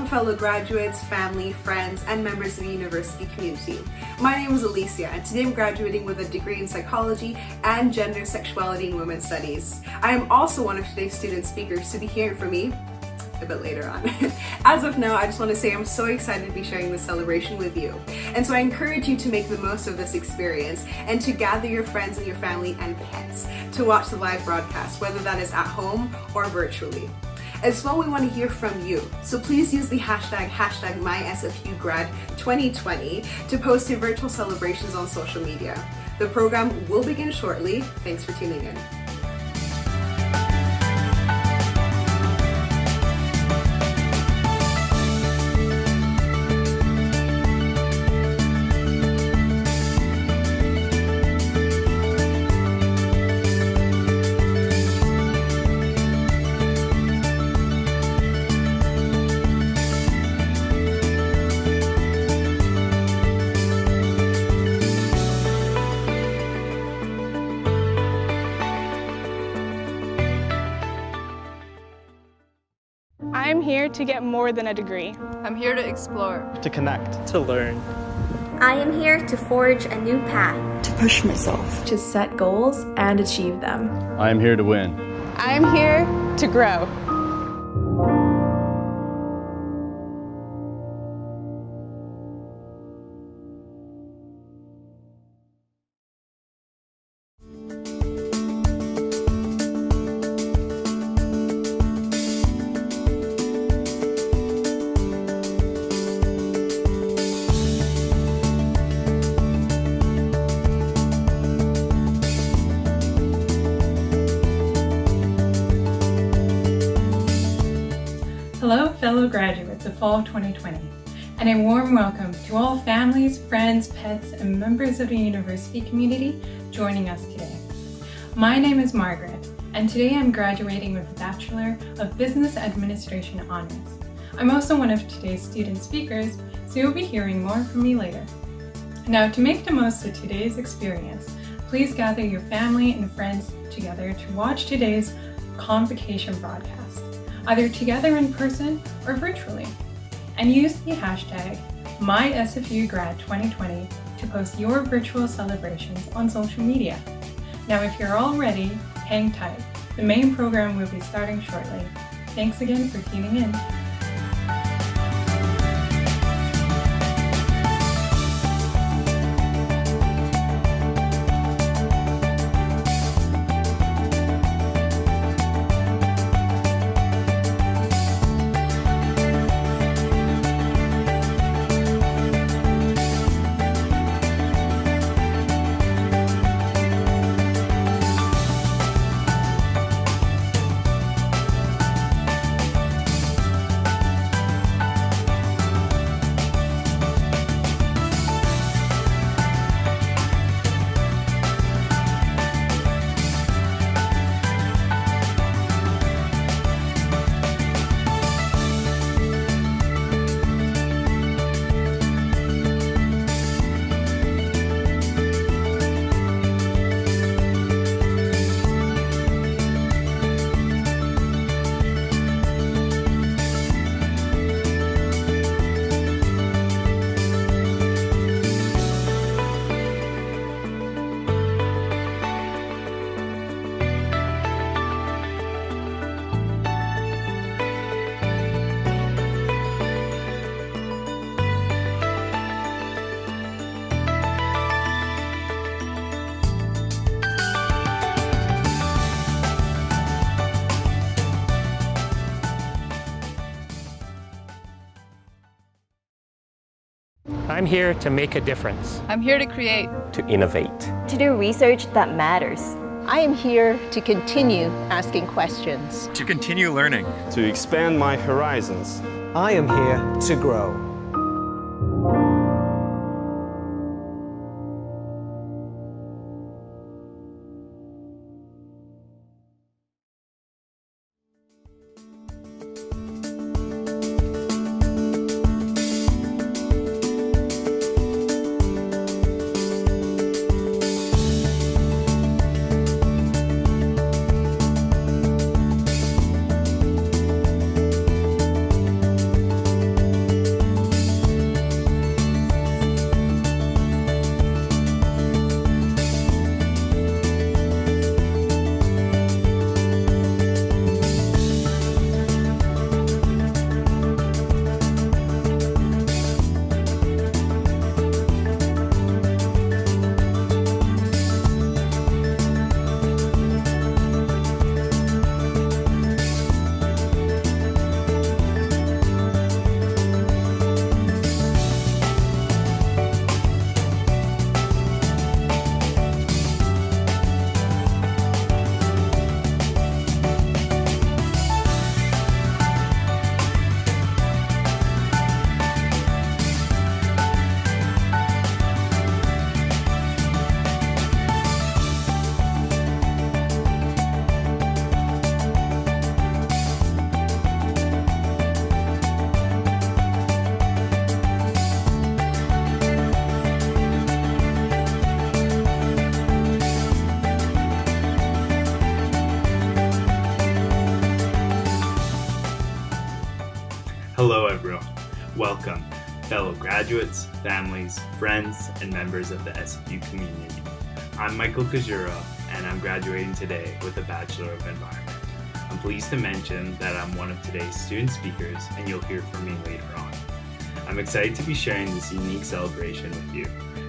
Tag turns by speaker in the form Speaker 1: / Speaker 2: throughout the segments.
Speaker 1: Welcome fellow graduates, family, friends, and members of the university community. My name is Alicia, and today I'm graduating with a degree in psychology and gender, sexuality, and women's studies. I am also one of today's student speakers to be hearing from me a bit later on. As of now, I just want to say I'm so excited to be sharing this celebration with you. And so I encourage you to make the most of this experience and to gather your friends and your family and pets to watch the live broadcast, whether that is at home or virtually. As well, we want to hear from you. So please use the hashtag #MySFUGrad2020 to post your virtual celebrations on social media. The program will begin shortly. Thanks for tuning in.
Speaker 2: I'm here to get more than a degree.
Speaker 3: I'm here to explore.
Speaker 4: To connect. To learn.
Speaker 5: I am here to forge a new path.
Speaker 6: To push myself.
Speaker 7: To set goals and achieve them.
Speaker 4: I am here to win.
Speaker 2: I am here to grow.
Speaker 8: Hello, fellow graduates of Fall 2020, and a warm welcome to all families, friends, pets, and members of the university community joining us today. My name is Margaret, and today I'm graduating with a Bachelor of Business Administration Honors. I'm also one of today's student speakers, so you'll be hearing more from me later. Now, to make the most of today's experience, please gather your family and friends together to watch today's Convocation broadcast, either together in person or virtually, and use the hashtag MySFUGrad2020 to post your virtual celebrations on social media. Now, if you're all ready, hang tight. The main program will be starting shortly. Thanks again for tuning in.
Speaker 9: I'm here to make a difference.
Speaker 3: I'm here to create.
Speaker 4: To innovate.
Speaker 5: To do research that matters.
Speaker 6: I am here to continue asking questions.
Speaker 10: To continue learning.
Speaker 4: To expand my horizons.
Speaker 11: I am here to grow.
Speaker 10: welcome, fellow graduates, families, friends, and members of the SFU community. I'm Michael Kajura, and I'm graduating today with a Bachelor of Environment. I'm pleased to mention that I'm one of today's student speakers, and you'll hear from me later on. I'm excited to be sharing this unique celebration with you.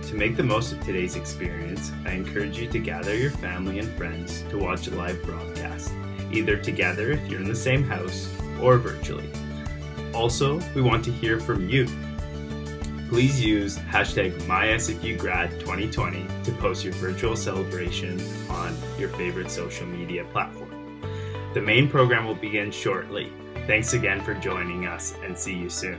Speaker 10: To make the most of today's experience, I encourage you to gather your family and friends to watch a live broadcast, either together if you're in the same house or virtually. Also, we want to hear from you. Please use hashtag MySFUGrad2020 to post your virtual celebration on your favorite social media platform. The main program will begin shortly. Thanks again for joining us, and see you soon.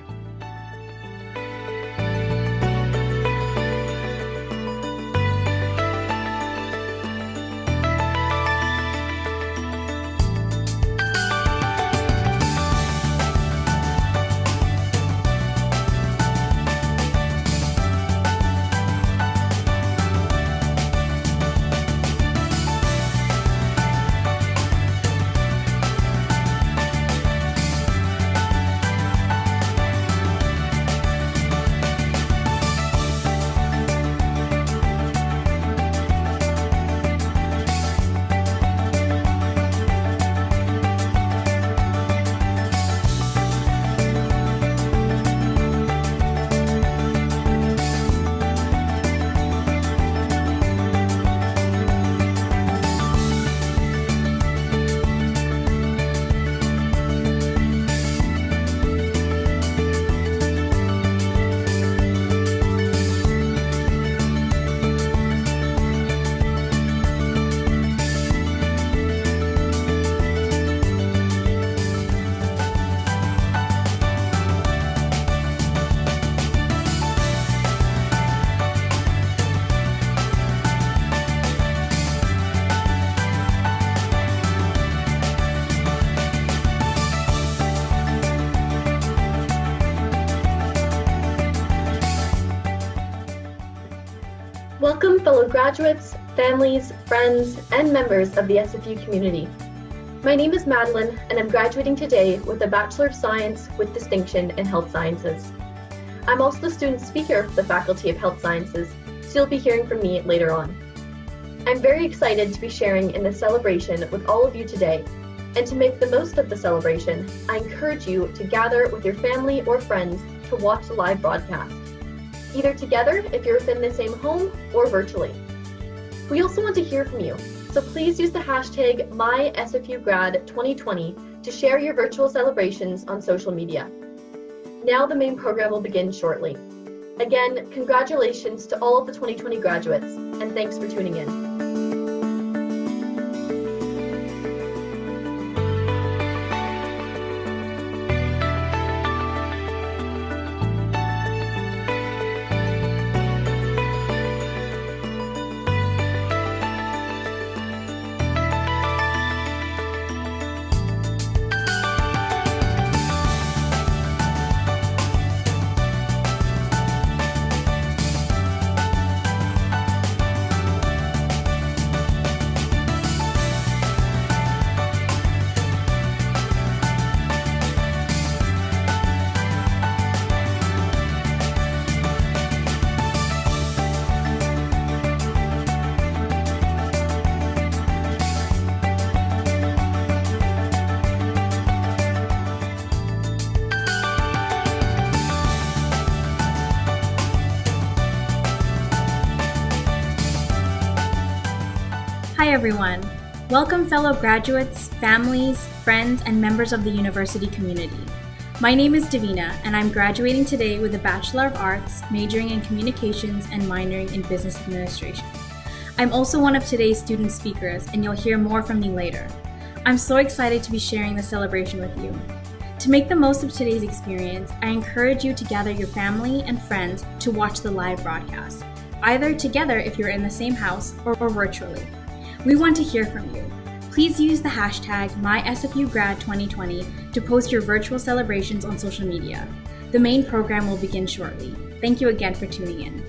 Speaker 12: Welcome, fellow graduates, families, friends, and members of the SFU community. My name is Madeline, and I'm graduating today with a Bachelor of Science with distinction in Health Sciences. I'm also the student speaker for the Faculty of Health Sciences, so you'll be hearing from me later on. I'm very excited to be sharing in this celebration with all of you today, and to make the most of the celebration, I encourage you to gather with your family or friends to watch the live broadcast, either together if you're within the same home or virtually. We also want to hear from you, so please use the hashtag MySFUGrad2020 to share your virtual celebrations on social media. Now the main program will begin shortly. Again, congratulations to all of the 2020 graduates, and thanks for tuning in.
Speaker 13: Hi everyone. Welcome fellow graduates, families, friends, and members of the university community. My name is Davina, and I'm graduating today with a Bachelor of Arts, majoring in Communications and minoring in Business Administration. I'm also one of today's student speakers, and you'll hear more from me later. I'm so excited to be sharing the celebration with you. To make the most of today's experience, I encourage you to gather your family and friends to watch the live broadcast, either together if you're in the same house or virtually. We want to hear from you. Please use the hashtag MySFUGrad2020 to post your virtual celebrations on social media. The main program will begin shortly. Thank you again for tuning in.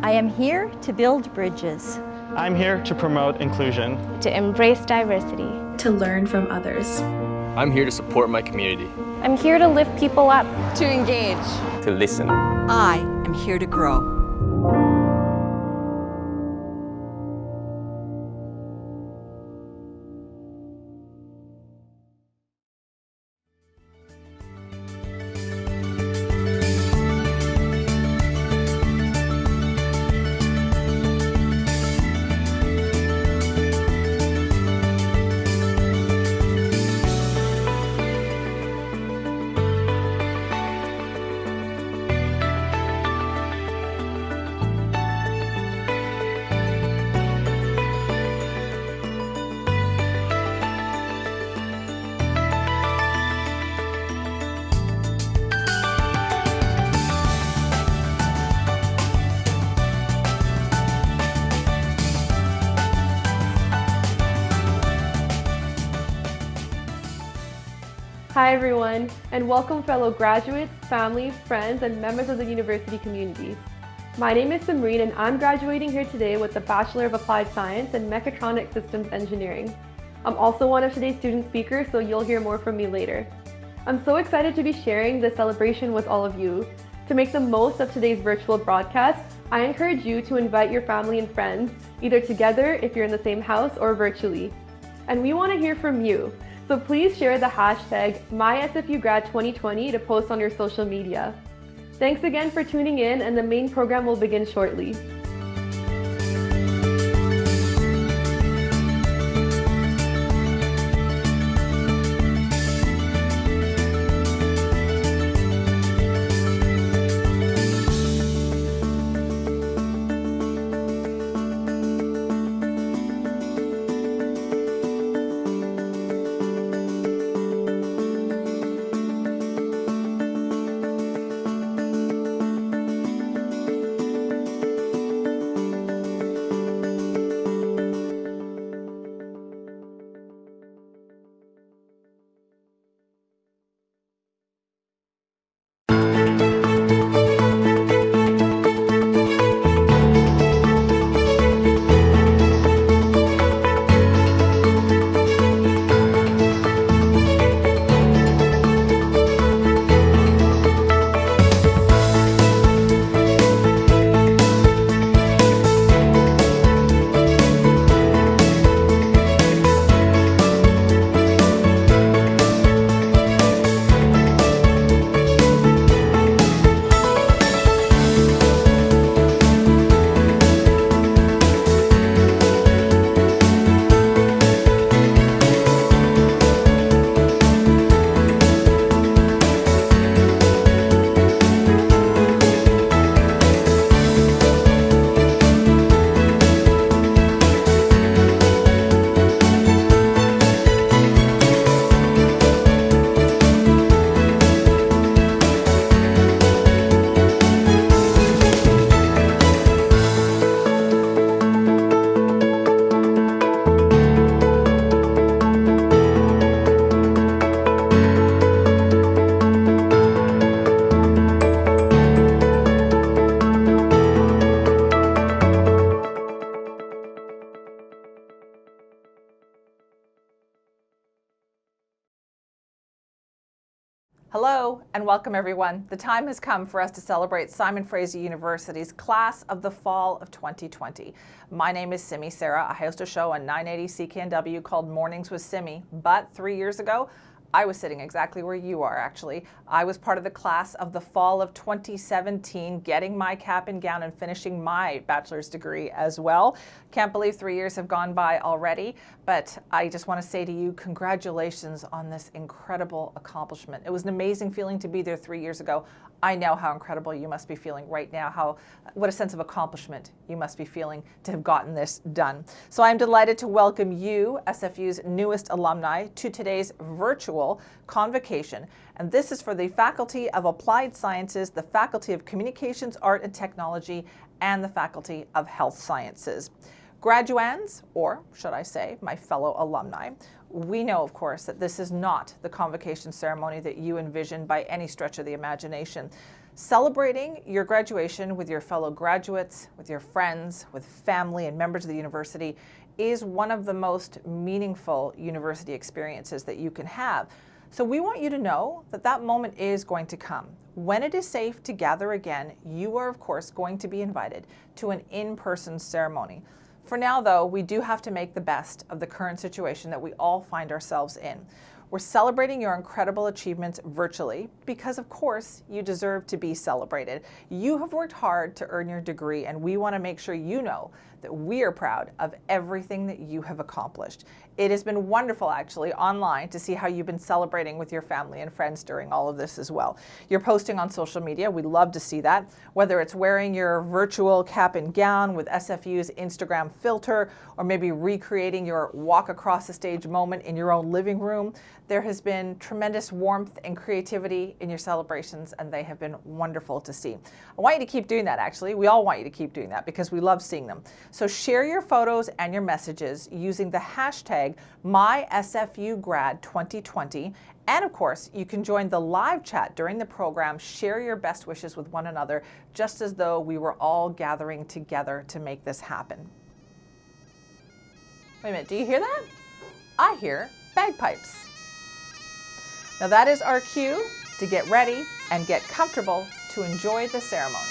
Speaker 5: I am here to build bridges.
Speaker 4: I'm here to promote inclusion.
Speaker 2: To embrace diversity.
Speaker 7: To learn from others.
Speaker 4: I'm here to support my community.
Speaker 2: I'm here to lift people up.
Speaker 3: To engage.
Speaker 4: To listen.
Speaker 14: I am here to grow.
Speaker 15: Hi everyone, and welcome fellow graduates, family, friends, and members of the university community. My name is Tamara, and I'm graduating here today with a Bachelor of Applied Science in Mechatronic Systems Engineering. I'm also one of today's student speakers, so you'll hear more from me later. I'm so excited to be sharing this celebration with all of you. To make the most of today's virtual broadcast, I encourage you to invite your family and friends, either together if you're in the same house or virtually. And we want to hear from you. So please share the hashtag MySFUGrad2020 to post on your social media. Thanks again for tuning in, and the main program will begin shortly.
Speaker 16: Hello and welcome everyone. The time has come for us to celebrate Simon Fraser University's Class of the Fall of 2020. My name is Simi Sarah. I host a show on 980 CKNW called Mornings with Simi, but 3 years ago, I was sitting exactly where you are actually. I was part of the class of the fall of 2017, getting my cap and gown and finishing my bachelor's degree as well. Can't believe 3 years have gone by already, but I just want to say to you, congratulations on this incredible accomplishment. It was an amazing feeling to be there 3 years ago. I know how incredible you must be feeling right now, what a sense of accomplishment you must be feeling to have gotten this done. So I'm delighted to welcome you, SFU's newest alumni, to today's virtual convocation. And this is for the Faculty of Applied Sciences, the Faculty of Communications, Art and Technology, and the Faculty of Health Sciences. Graduands, or should I say, my fellow alumni, we know, of course, that this is not the convocation ceremony that you envision by any stretch of the imagination. Celebrating your graduation with your fellow graduates, with your friends, with family and members of the university is one of the most meaningful university experiences that you can have. So we want you to know that that moment is going to come. When it is safe to gather again, you are, of course, going to be invited to an in-person ceremony. For now, though, we do have to make the best of the current situation that we all find ourselves in. We're celebrating your incredible achievements virtually because, of course, you deserve to be celebrated. You have worked hard to earn your degree, and we want to make sure you know that we are proud of everything that you have accomplished. It has been wonderful, actually, online to see how you've been celebrating with your family and friends during all of this as well. You're posting on social media. We love to see that, whether it's wearing your virtual cap and gown with SFU's Instagram filter, or maybe recreating your walk across the stage moment in your own living room. There has been tremendous warmth and creativity in your celebrations, and they have been wonderful to see. I want you to keep doing that, actually. We all want you to keep doing that because we love seeing them. So share your photos and your messages using the hashtag MySFUGrad2020. And of course, you can join the live chat during the program, share your best wishes with one another, just as though we were all gathering together to make this happen. Wait a minute, do you hear that? I hear bagpipes. Now that is our cue to get ready and get comfortable to enjoy the ceremony.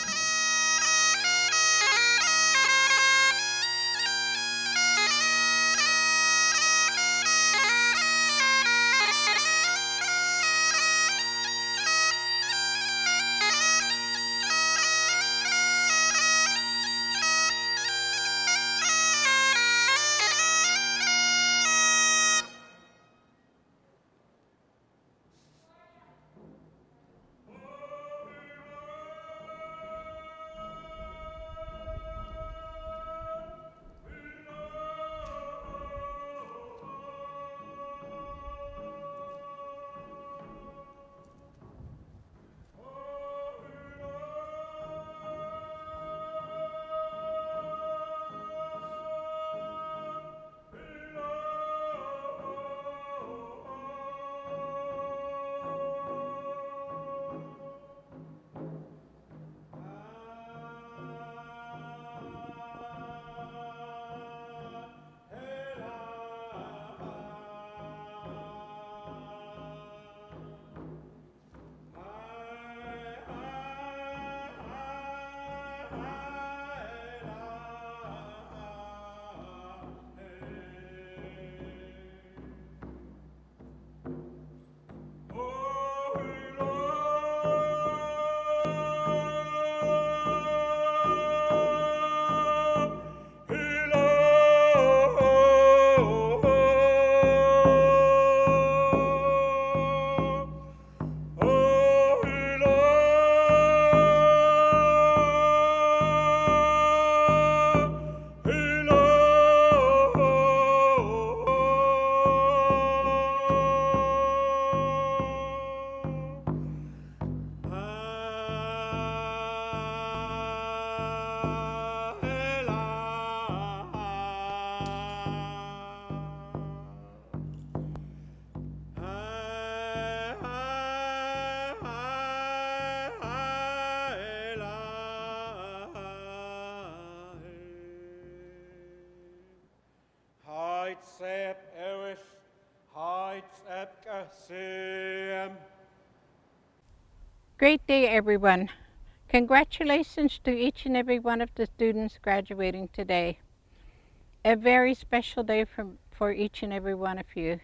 Speaker 17: Great day, everyone. Congratulations to each and every one of the students graduating today. A very special day for each and every one of you.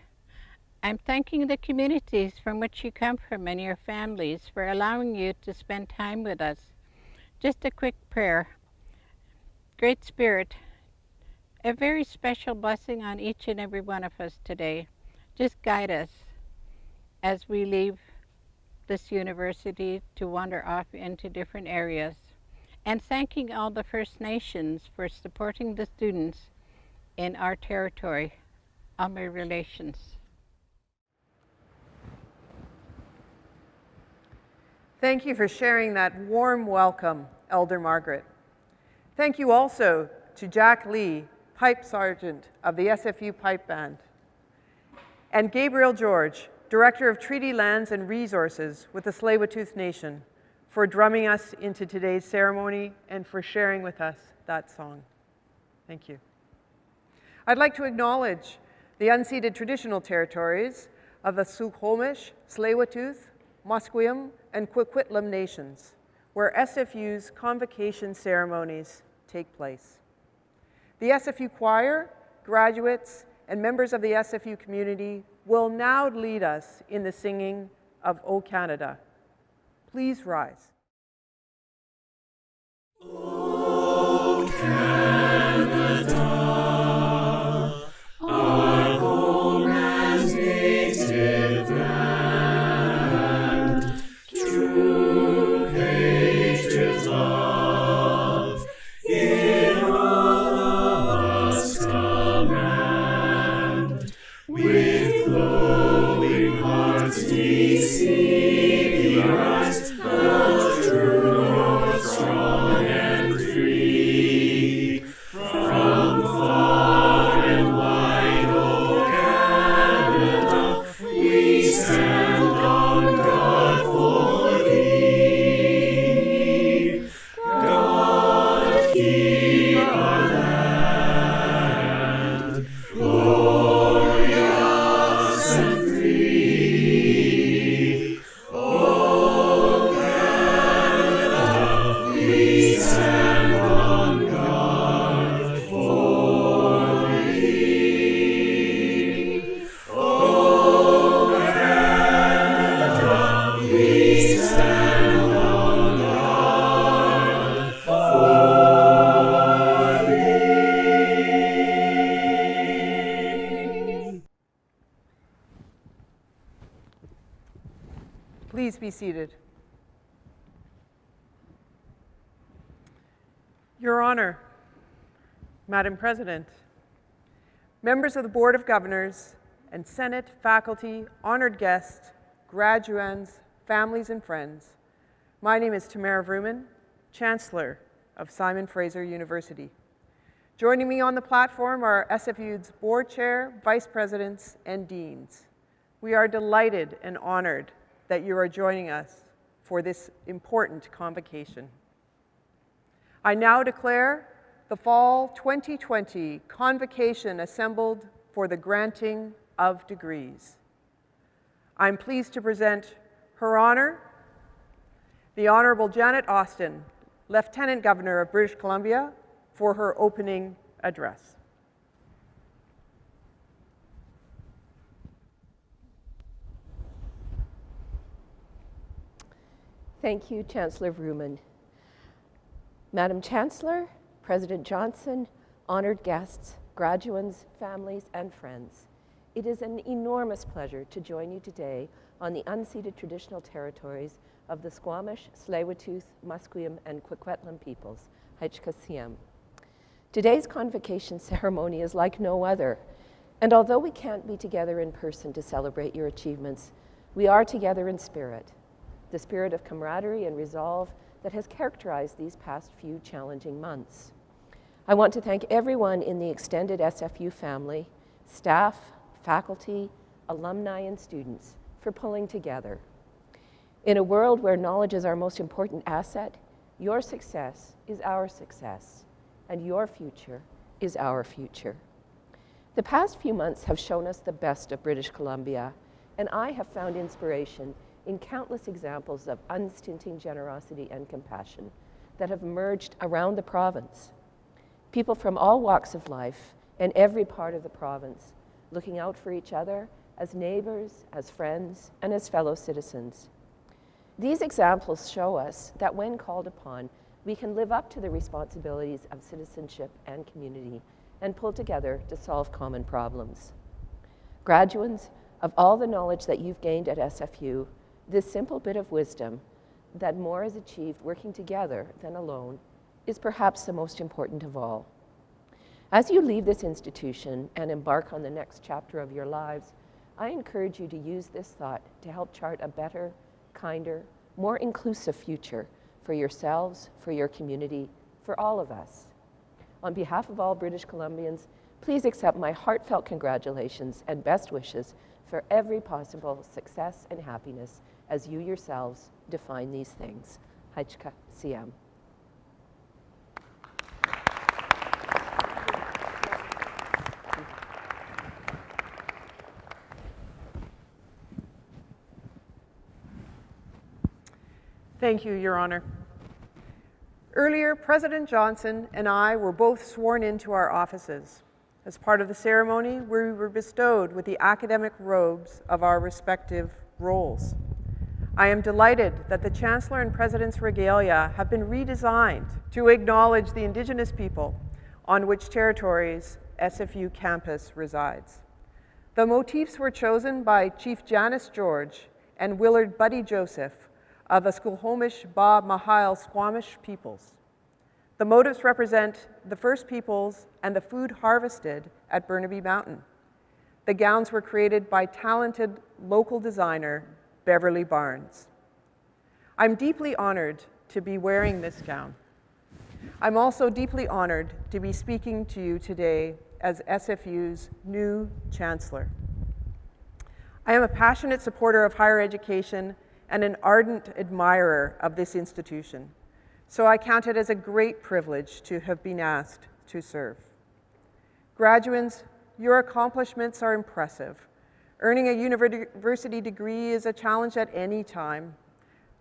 Speaker 17: I'm thanking the communities from which you come from and your families for allowing you to spend time with us. Just a quick prayer. Great Spirit, a very special blessing on each and every one of us today. Just guide us as we leave this university to wander off into different areas. And thanking all the First Nations for supporting the students in our territory. Alumni Relations.
Speaker 18: Thank you for sharing that warm welcome, Elder Margaret. Thank you also to Jack Lee, Pipe Sergeant of the SFU Pipe Band. and Gabriel George, Director of Treaty Lands and Resources with the Tsleil-Waututh Nation, for drumming us into today's ceremony and for sharing with us that song. Thank you. I'd like to acknowledge the unceded traditional territories of the Suquamish, Tsleil-Waututh, Musqueam, and Coquitlam nations, where SFU's convocation ceremonies take place. The SFU choir, graduates, and members of the SFU community will now lead us in the singing of O Canada. Please rise.
Speaker 19: O Canada, our home and native land, true patriot love, in all of us command, with glowing hearts we see the rise of true north, strong and free. From far and wide, O Canada, we stand on guard for thee. God keep our land glorious and free. O Canada, we stand on guard for thee. O Canada, we stand on guard for thee.
Speaker 18: Please be seated. Your Honor, Madam President, members of the Board of Governors and Senate, faculty, honored guests, graduands, families, and friends, my name is Tamara Vrooman, Chancellor of Simon Fraser University. Joining me on the platform are SFU's Board Chair, Vice Presidents, and Deans. We are delighted and honored that you are joining us for this important convocation. I now declare the Fall 2020 Convocation assembled for the granting of degrees. I'm pleased to present Her Honor, the Honorable Janet Austin, Lieutenant Governor of British Columbia, for her opening address.
Speaker 6: Thank you, Chancellor Vrooman. Madam Chancellor, President Johnson, honored guests, graduands, families, and friends, it is an enormous pleasure to join you today on the unceded traditional territories of the Squamish, Tsleil-Waututh, Musqueam, and Coquitlam peoples, Haichkasiam. Today's convocation ceremony is like no other, and although we can't be together in person to celebrate your achievements, we are together in spirit, the spirit of camaraderie and resolve that has characterized these past few challenging months. I want to thank everyone in the extended SFU family, staff, faculty, alumni, and students for pulling together. In a world where knowledge is our most important asset, your success is our success, and your future is our future. The past few months have shown us the best of British Columbia, and I have found inspiration in countless examples of unstinting generosity and compassion that have emerged around the province. People from all walks of life and every part of the province looking out for each other as neighbors, as friends, and as fellow citizens. These examples show us that when called upon, we can live up to the responsibilities of citizenship and community and pull together to solve common problems. Graduands, of all the knowledge that you've gained at SFU, this simple bit of wisdom that more is achieved working together than alone is perhaps the most important of all. As you leave this institution and embark on the next chapter of your lives, I encourage you to use this thought to help chart a better, kinder, more inclusive future for yourselves, for your community, for all of us. On behalf of all British Columbians, please accept my heartfelt congratulations and best wishes for every possible success and happiness as you yourselves define these things. Hajka Siam.
Speaker 18: Thank you, Your Honor. Earlier, President Johnson and I were both sworn into our offices. As part of the ceremony, we were bestowed with the academic robes of our respective roles. I am delighted that the Chancellor and President's regalia have been redesigned to acknowledge the Indigenous people on which territories SFU campus resides. The motifs were chosen by Chief Janice George and Willard Buddy Joseph of the Squamish Ba Mahile Squamish peoples. The motifs represent the First Peoples and the food harvested at Burnaby Mountain. The gowns were created by talented local designer Beverly Barnes. I'm deeply honored to be wearing this gown. I'm also deeply honored to be speaking to you today as SFU's new Chancellor. I am a passionate supporter of higher education and an ardent admirer of this institution, so I count it as a great privilege to have been asked to serve. Graduands, your accomplishments are impressive. Earning a university degree is a challenge at any time,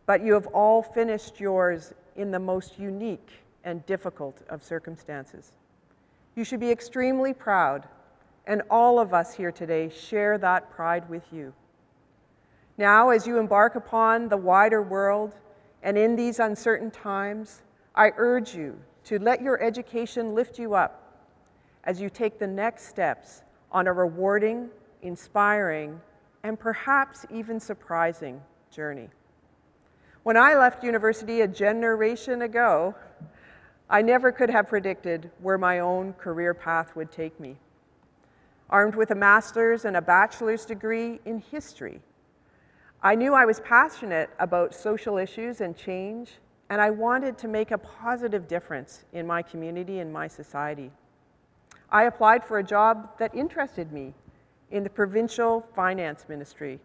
Speaker 18: but you have all finished yours in the most unique and difficult of circumstances. You should be extremely proud, and all of us here today share that pride with you. Now, as you embark upon the wider world and in these uncertain times, I urge you to let your education lift you up as you take the next steps on a rewarding, inspiring, and perhaps even surprising journey. When I left university a generation ago, I never could have predicted where my own career path would take me. Armed with a master's and a bachelor's degree in history, I knew I was passionate about social issues and change, and I wanted to make a positive difference in my community and my society. I applied for a job that interested me in the provincial finance ministry,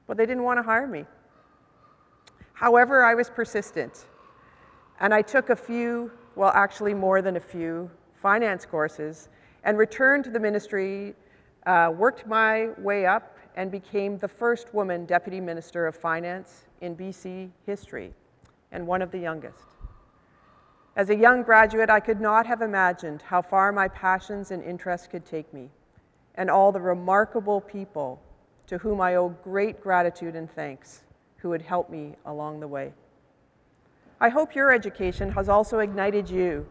Speaker 18: but they didn't want to hire me. However, I was persistent, and I took a few, well, actually more than a few, finance courses and returned to the ministry, worked my way up, and became the first woman Deputy Minister of Finance in BC history, and one of the youngest. As a young graduate, I could not have imagined how far my passions and interests could take me, and all the remarkable people to whom I owe great gratitude and thanks who would help me along the way. I hope your education has also ignited you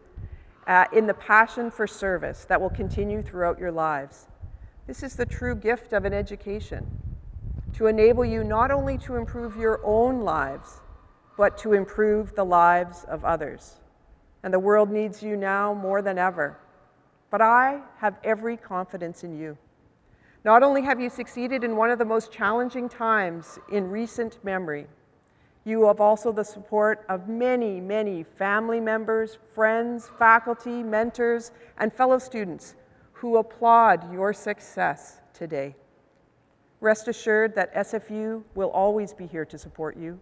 Speaker 18: in the passion for service that will continue throughout your lives. This is the true gift of an education, to enable you not only to improve your own lives, but to improve the lives of others. And the world needs you now more than ever. But I have every confidence in you. Not only have you succeeded in one of the most challenging times in recent memory, you have also the support of many, many family members, friends, faculty, mentors, and fellow students who applaud your success today. Rest assured that SFU will always be here to support you.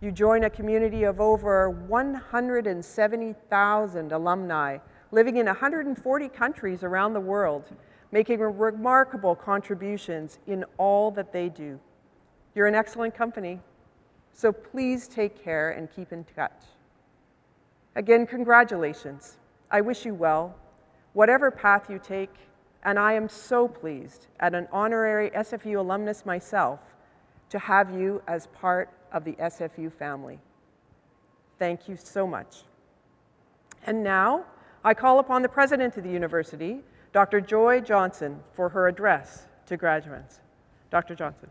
Speaker 18: You join a community of over 170,000 alumni living in 140 countries around the world, making remarkable contributions in all that they do. You're in excellent company, so please take care and keep in touch. Again, congratulations. I wish you well, whatever path you take, and I am so pleased, as an honorary SFU alumnus myself, to have you as part of the SFU family. Thank you so much. And now, I call upon the President of the University, Dr. Joy Johnson, for her address to graduates. Dr. Johnson.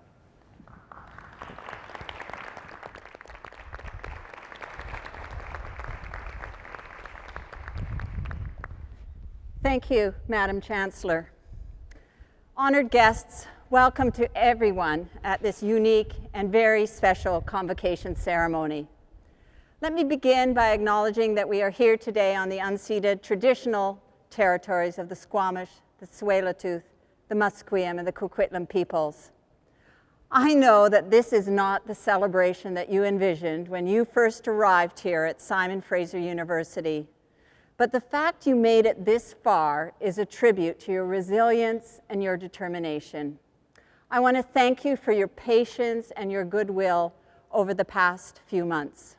Speaker 20: Thank you, Madam Chancellor. Honored guests, welcome to everyone at this unique and very special convocation ceremony. Let me begin by acknowledging that we are here today on the unceded traditional territories of the Squamish, the Tsleil-Waututh, the Musqueam, and the Coquitlam peoples. I know that this is not the celebration that you envisioned when you first arrived here at Simon Fraser University, but the fact you made it this far is a tribute to your resilience and your determination. I want to thank you for your patience and your goodwill over the past few months.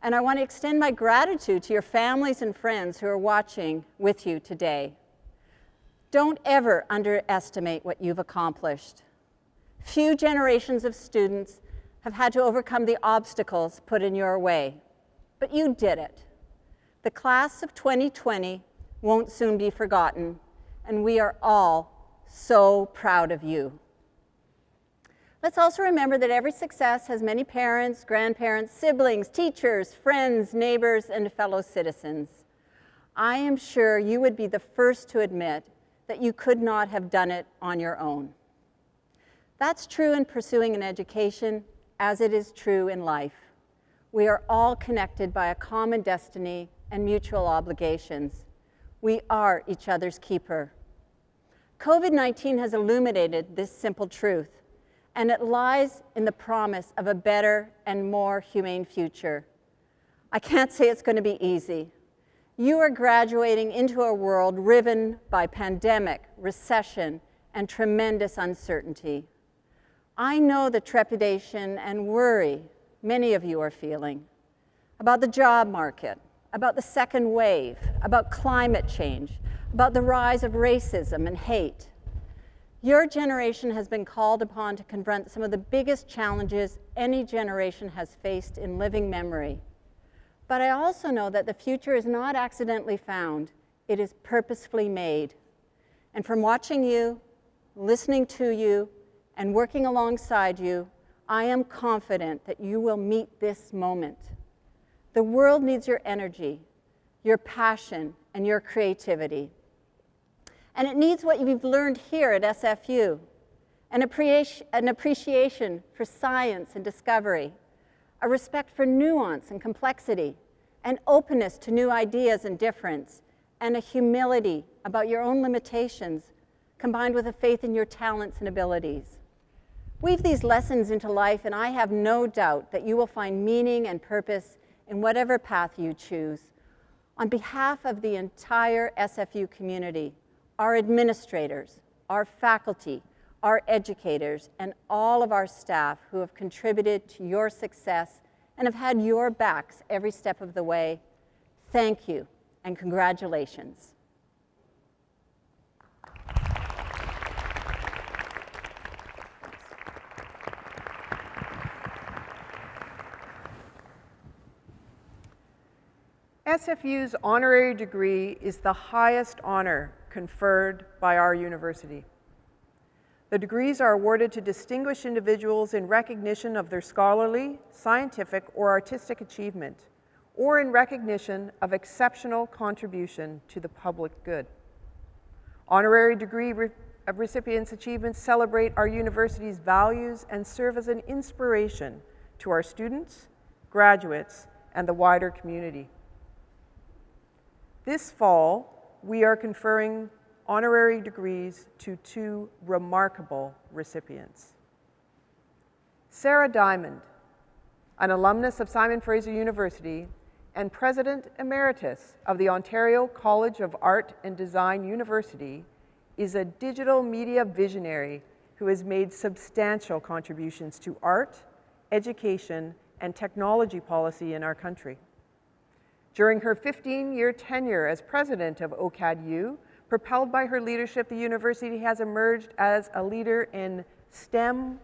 Speaker 20: And I want to extend my gratitude to your families and friends who are watching with you today. Don't ever underestimate what you've accomplished. Few generations of students have had to overcome the obstacles put in your way, but you did it. The class of 2020 won't soon be forgotten, and we are all so proud of you. Let's also remember that every success has many parents, grandparents, siblings, teachers, friends, neighbors, and fellow citizens. I am sure you would be the first to admit that you could not have done it on your own. That's true in pursuing an education, as it is true in life. We are all connected by a common destiny and mutual obligations. We are each other's keeper. COVID-19 has illuminated this simple truth, and it lies in the promise of a better and more humane future. I can't say it's going to be easy. You are graduating into a world riven by pandemic, recession, and tremendous uncertainty. I know the trepidation and worry many of you are feeling about the job market, about the second wave, about climate change, about the rise of racism and hate. Your generation has been called upon to confront some of the biggest challenges any generation has faced in living memory. But I also know that the future is not accidentally found, it is purposefully made. And from watching you, listening to you, and working alongside you, I am confident that you will meet this moment. The world needs your energy, your passion, and your creativity. And it needs what you've learned here at SFU, an appreciation for science and discovery, a respect for nuance and complexity, an openness to new ideas and difference, and a humility about your own limitations, combined with a faith in your talents and abilities. Weave these lessons into life, and I have no doubt that you will find meaning and purpose in whatever path you choose. On behalf of the entire SFU community, our administrators, our faculty, our educators, and all of our staff who have contributed to your success and have had your backs every step of the way, thank you and congratulations.
Speaker 18: SFU's honorary degree is the highest honor conferred by our university. The degrees are awarded to distinguished individuals in recognition of their scholarly, scientific, or artistic achievement, or in recognition of exceptional contribution to the public good. Honorary degree recipients' achievements celebrate our university's values and serve as an inspiration to our students, graduates, and the wider community. This fall, we are conferring honorary degrees to two remarkable recipients. Sarah Diamond, an alumnus of Simon Fraser University and President Emeritus of the Ontario College of Art and Design University, is a digital media visionary who has made substantial contributions to art, education, and technology policy in our country. During her 15-year tenure as president of OCAD-U, propelled by her leadership, the university has emerged as a leader in STEM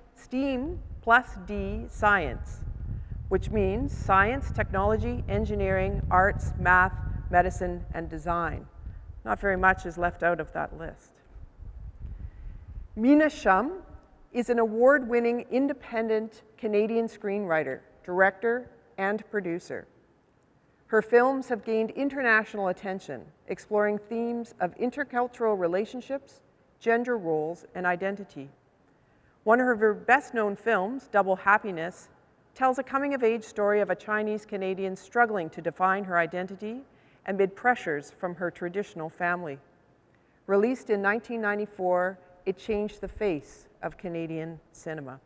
Speaker 18: plus D science, which means science, technology, engineering, arts, math, medicine, and design. Not very much is left out of that list. Mina Shum is an award-winning independent Canadian screenwriter, director, and producer. Her films have gained international attention, exploring themes of intercultural relationships, gender roles, and identity. One of her best-known films, Double Happiness, tells a coming-of-age story of a Chinese Canadian struggling to define her identity amid pressures from her traditional family. Released in 1994, it changed the face of Canadian cinema.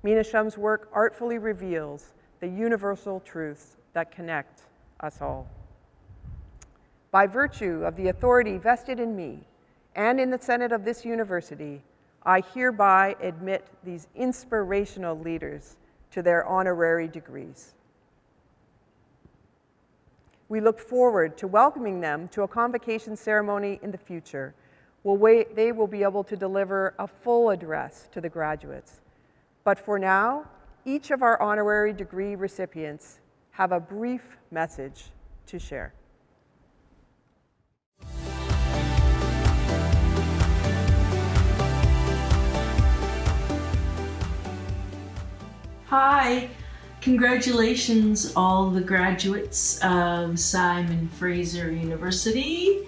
Speaker 18: Mina Shum's work artfully reveals the universal truths that connect us all. By virtue of the authority vested in me and in the Senate of this university, I hereby admit these inspirational leaders to their honorary degrees. We look forward to welcoming them to a convocation ceremony in the future, where they will be able to deliver a full address to the graduates. But for now, each of our honorary degree recipients have a brief message to share.
Speaker 21: Hi, congratulations all the graduates of Simon Fraser University.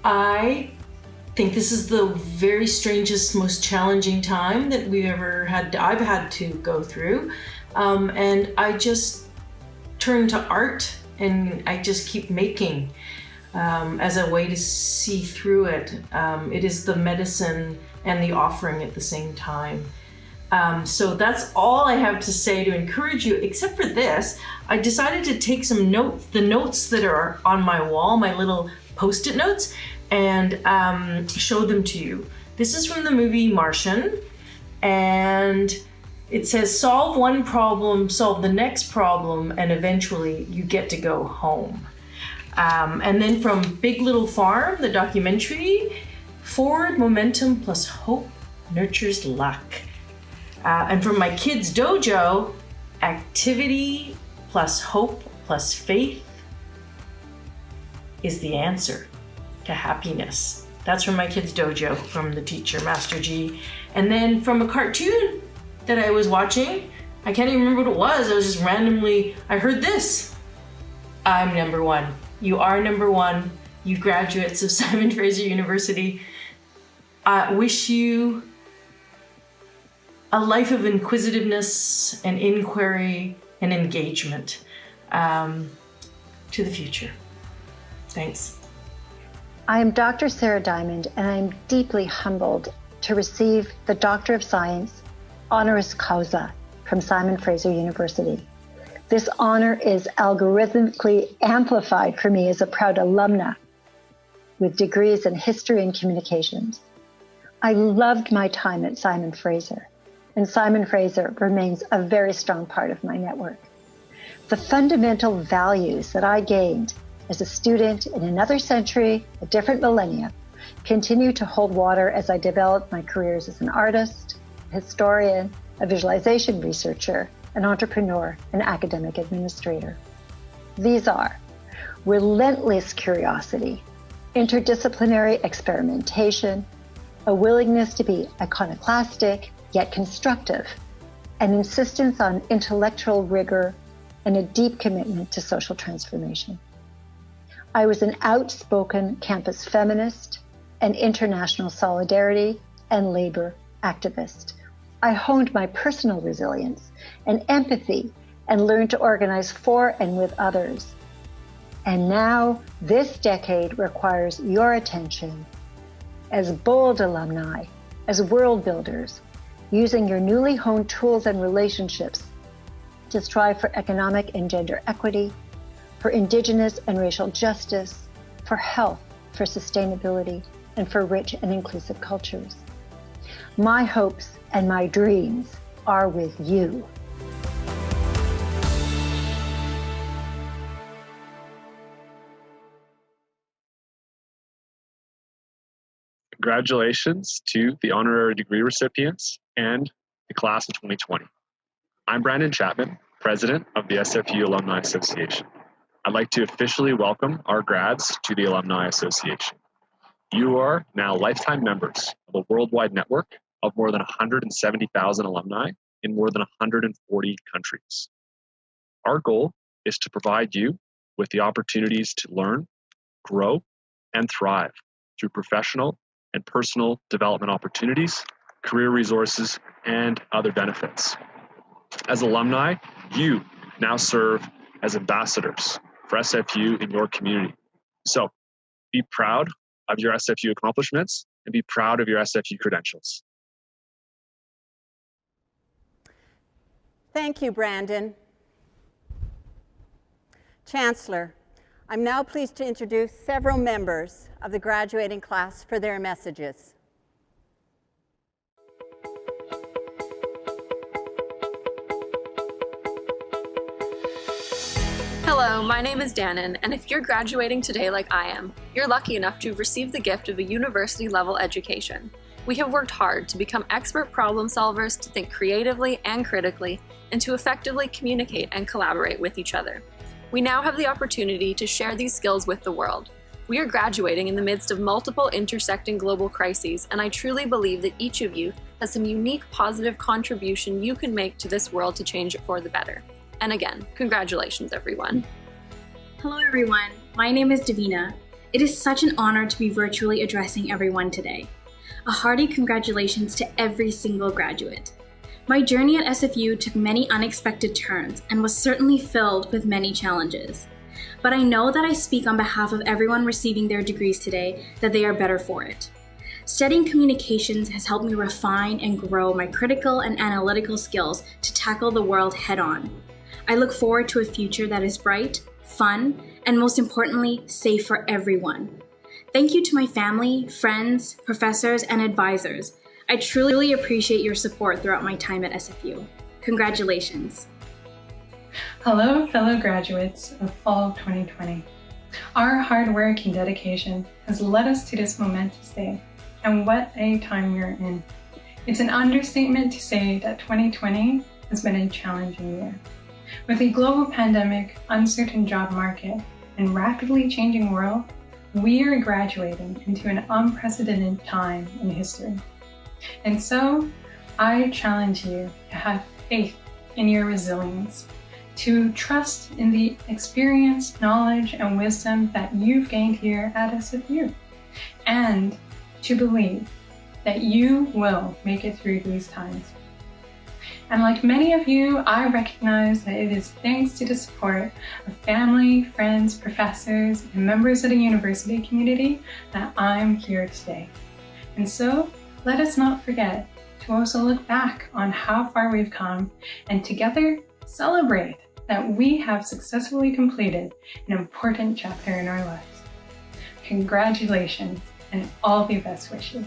Speaker 21: I think this is the very strangest, most challenging time that I've had to go through. And I just turn to art and I just keep making as a way to see through it. It is the medicine and the offering at the same time. So that's all I have to say to encourage you, except for this. I decided to take some notes, the notes that are on my wall, my little Post-it notes, and show them to you. This is from the movie Martian, and it says, solve one problem, solve the next problem, and eventually you get to go home. And then from Big Little Farm, the documentary, forward momentum plus hope nurtures luck. And from my kids' dojo, activity plus hope plus faith is the answer to happiness. That's from my kids' dojo, from the teacher, Master G. And then from a cartoon that I was watching, I can't even remember what it was. I was just randomly, I heard this. I'm number one. You are number one. You graduates of Simon Fraser University. I wish you a life of inquisitiveness and inquiry and engagement to the future. Thanks.
Speaker 22: I am Dr. Sarah Diamond, and I am deeply humbled to receive the Doctor of Science honoris causa from Simon Fraser University. This honor is algorithmically amplified for me as a proud alumna with degrees in history and communications. I loved my time at Simon Fraser, and Simon Fraser remains a very strong part of my network. The fundamental values that I gained as a student in another century, a different millennia, continue to hold water as I develop my careers as an artist, a historian, a visualization researcher, an entrepreneur, and academic administrator. These are relentless curiosity, interdisciplinary experimentation, a willingness to be iconoclastic yet constructive, an insistence on intellectual rigor, and a deep commitment to social transformation. I was an outspoken campus feminist, an international solidarity and labor activist. I honed my personal resilience and empathy and learned to organize for and with others. And now this decade requires your attention as bold alumni, as world builders, using your newly honed tools and relationships to strive for economic and gender equity, for Indigenous and racial justice, for health, for sustainability, and for rich and inclusive cultures. My hopes and my dreams are with you.
Speaker 23: Congratulations to the honorary degree recipients and the class of 2020. I'm Brandon Chapman, president of the SFU Alumni Association. I'd like to officially welcome our grads to the Alumni Association. You are now lifetime members of a worldwide network of more than 170,000 alumni in more than 140 countries. Our goal is to provide you with the opportunities to learn, grow, and thrive through professional and personal development opportunities, career resources, and other benefits. As alumni, you now serve as ambassadors for SFU in your community. So be proud of your SFU accomplishments and be proud of your SFU credentials.
Speaker 20: Thank you, Brandon. Chancellor, I'm now pleased to introduce several members of the graduating class for their messages.
Speaker 1: Hello, my name is Dannon, and if you're graduating today like I am, you're lucky enough to have received the gift of a university-level education. We have worked hard to become expert problem solvers, to think creatively and critically, and to effectively communicate and collaborate with each other. We now have the opportunity to share these skills with the world. We are graduating in the midst of multiple intersecting global crises, and I truly believe that each of you has some unique positive contribution you can make to this world to change it for the better. And again, congratulations, everyone.
Speaker 13: Hello, everyone. My name is Davina. It is such an honor to be virtually addressing everyone today. A hearty congratulations to every single graduate. My journey at SFU took many unexpected turns and was certainly filled with many challenges. But I know that I speak on behalf of everyone receiving their degrees today that they are better for it. Studying communications has helped me refine and grow my critical and analytical skills to tackle the world head-on. I look forward to a future that is bright, fun, and most importantly, safe for everyone. Thank you to my family, friends, professors, and advisors. I truly appreciate your support throughout my time at SFU. Congratulations.
Speaker 8: Hello, fellow graduates of Fall 2020. Our hard work and dedication has led us to this momentous day, and what a time we're in. It's an understatement to say that 2020 has been a challenging year. With a global pandemic, uncertain job market, and rapidly changing world, we are graduating into an unprecedented time in history. And so, I challenge you to have faith in your resilience, to trust in the experience, knowledge, and wisdom that you've gained here at SFU, and to believe that you will make it through these times. And like many of you, I recognize that it is thanks to the support of family, friends, professors, and members of the university community that I'm here today. And so, let us not forget to also look back on how far we've come and together celebrate that we have successfully completed an important chapter in our lives. Congratulations and all the best wishes.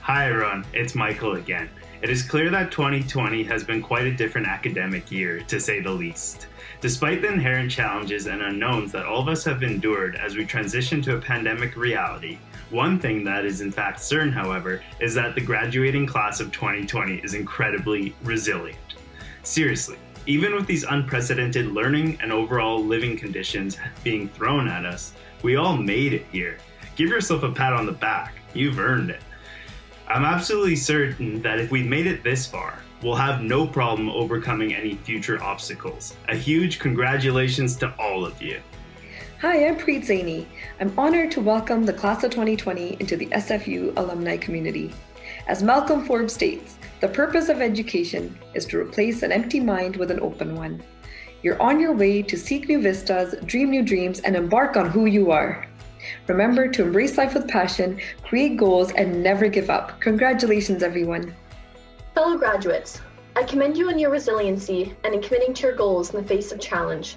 Speaker 10: Hi everyone, it's Michael again. It is clear that 2020 has been quite a different academic year, to say the least. Despite the inherent challenges and unknowns that all of us have endured as we transition to a pandemic reality, one thing that is in fact certain, however, is that the graduating class of 2020 is incredibly resilient. Seriously, even with these unprecedented learning and overall living conditions being thrown at us, we all made it here. Give yourself a pat on the back, you've earned it. I'm absolutely certain that if we've made it this far, we'll have no problem overcoming any future obstacles. A huge congratulations to all of you.
Speaker 9: Hi, I'm Preet Zaini. I'm honored to welcome the class of 2020 into the SFU alumni community. As Malcolm Forbes states, the purpose of education is to replace an empty mind with an open one. You're on your way to seek new vistas, dream new dreams, and embark on who you are. Remember to embrace life with passion, create goals, and never give up. Congratulations, everyone.
Speaker 12: Fellow graduates, I commend you on your resiliency and in committing to your goals in the face of challenge.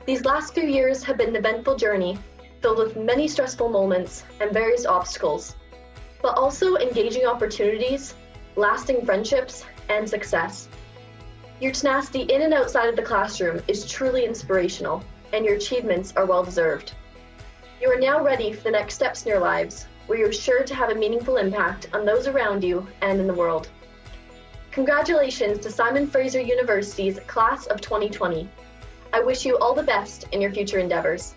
Speaker 12: These last few years have been an eventful journey, filled with many stressful moments and various obstacles, but also engaging opportunities, lasting friendships, and success. Your tenacity in and outside of the classroom is truly inspirational, and your achievements are well-deserved. You are now ready for the next steps in your lives, where you're sure to have a meaningful impact on those around you and in the world. Congratulations to Simon Fraser University's class of 2020. I wish you all the best in your future endeavors.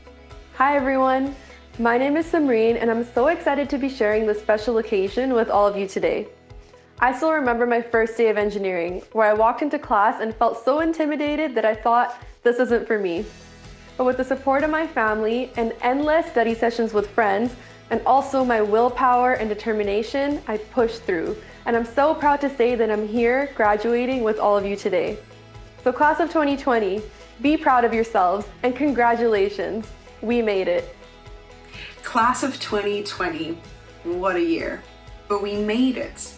Speaker 15: Hi everyone, my name is Samreen and I'm so excited to be sharing this special occasion with all of you today. I still remember my first day of engineering, where I walked into class and felt so intimidated that I thought, this isn't for me. But with the support of my family and endless study sessions with friends, and also my willpower and determination, I pushed through. And I'm so proud to say that I'm here graduating with all of you today. So class of 2020, be proud of yourselves and congratulations, we made it.
Speaker 5: Class of 2020, what a year. But we made it.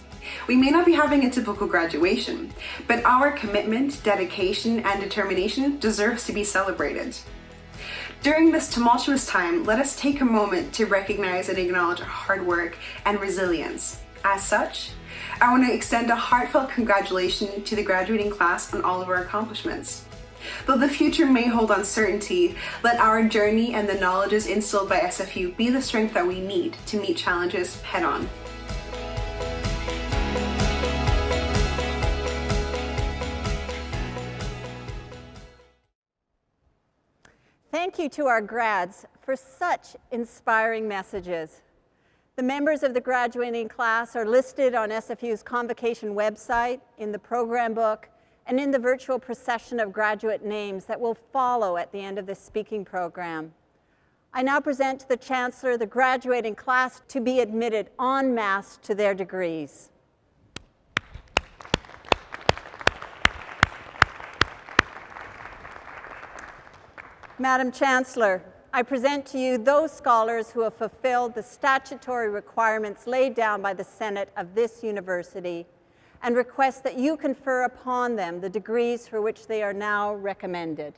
Speaker 5: We may not be having a typical graduation, but our commitment, dedication, and determination deserves to be celebrated. During this tumultuous time, let us take a moment to recognize and acknowledge our hard work and resilience. As such, I want to extend a heartfelt congratulation to the graduating class on all of our accomplishments. Though the future may hold uncertainty, let our journey and the knowledges instilled by SFU be the strength that we need to meet challenges head on.
Speaker 20: Thank you to our grads for such inspiring messages. The members of the graduating class are listed on SFU's Convocation website, in the program book, and in the virtual procession of graduate names that will follow at the end of this speaking program. I now present to the Chancellor the graduating class to be admitted en masse to their degrees. Madam Chancellor, I present to you those scholars who have fulfilled the statutory requirements laid down by the Senate of this university and request that you confer upon them the degrees for which they are now recommended.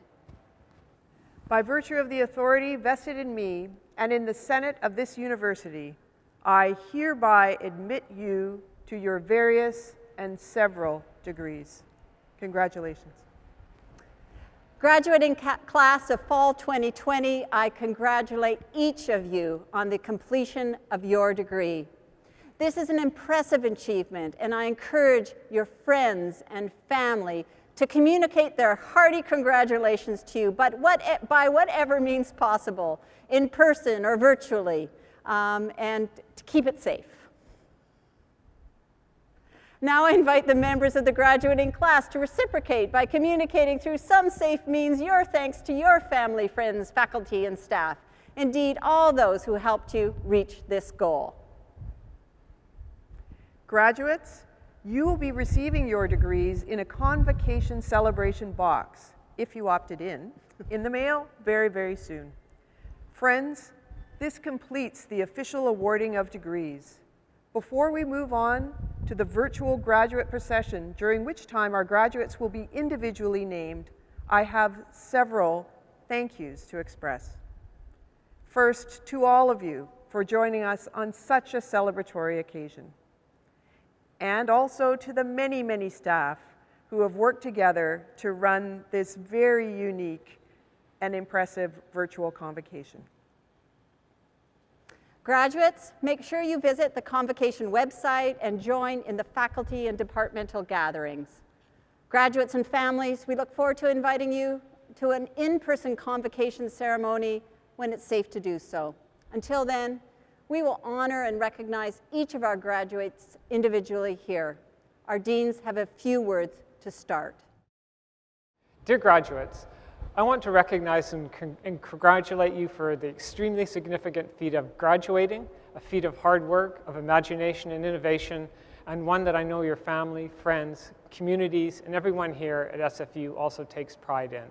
Speaker 18: By virtue of the authority vested in me and in the Senate of this university, I hereby admit you to your various and several degrees. Congratulations.
Speaker 20: Graduating class of Fall 2020, I congratulate each of you on the completion of your degree. This is an impressive achievement, and I encourage your friends and family to communicate their hearty congratulations to you, but by whatever means possible, in person or virtually, and to keep it safe. Now I invite the members of the graduating class to reciprocate by communicating through some safe means your thanks to your family, friends, faculty, and staff. Indeed, all those who helped you reach this goal.
Speaker 18: Graduates, you will be receiving your degrees in a convocation celebration box, if you opted in the mail very, very soon. Friends, this completes the official awarding of degrees. Before we move on to the virtual graduate procession, during which time our graduates will be individually named, I have several thank yous to express. First, to all of you for joining us on such a celebratory occasion. And also to the many, many staff who have worked together to run this very unique and impressive virtual convocation.
Speaker 20: Graduates, make sure you visit the Convocation website and join in the faculty and departmental gatherings. Graduates and families, we look forward to inviting you to an in-person convocation ceremony when it's safe to do so. Until then, we will honor and recognize each of our graduates individually here. Our deans have a few words to start.
Speaker 7: Dear graduates, I want to recognize and congratulate you for the extremely significant feat of graduating, a feat of hard work, of imagination and innovation, and one that I know your family, friends, communities, and everyone here at SFU also takes pride in.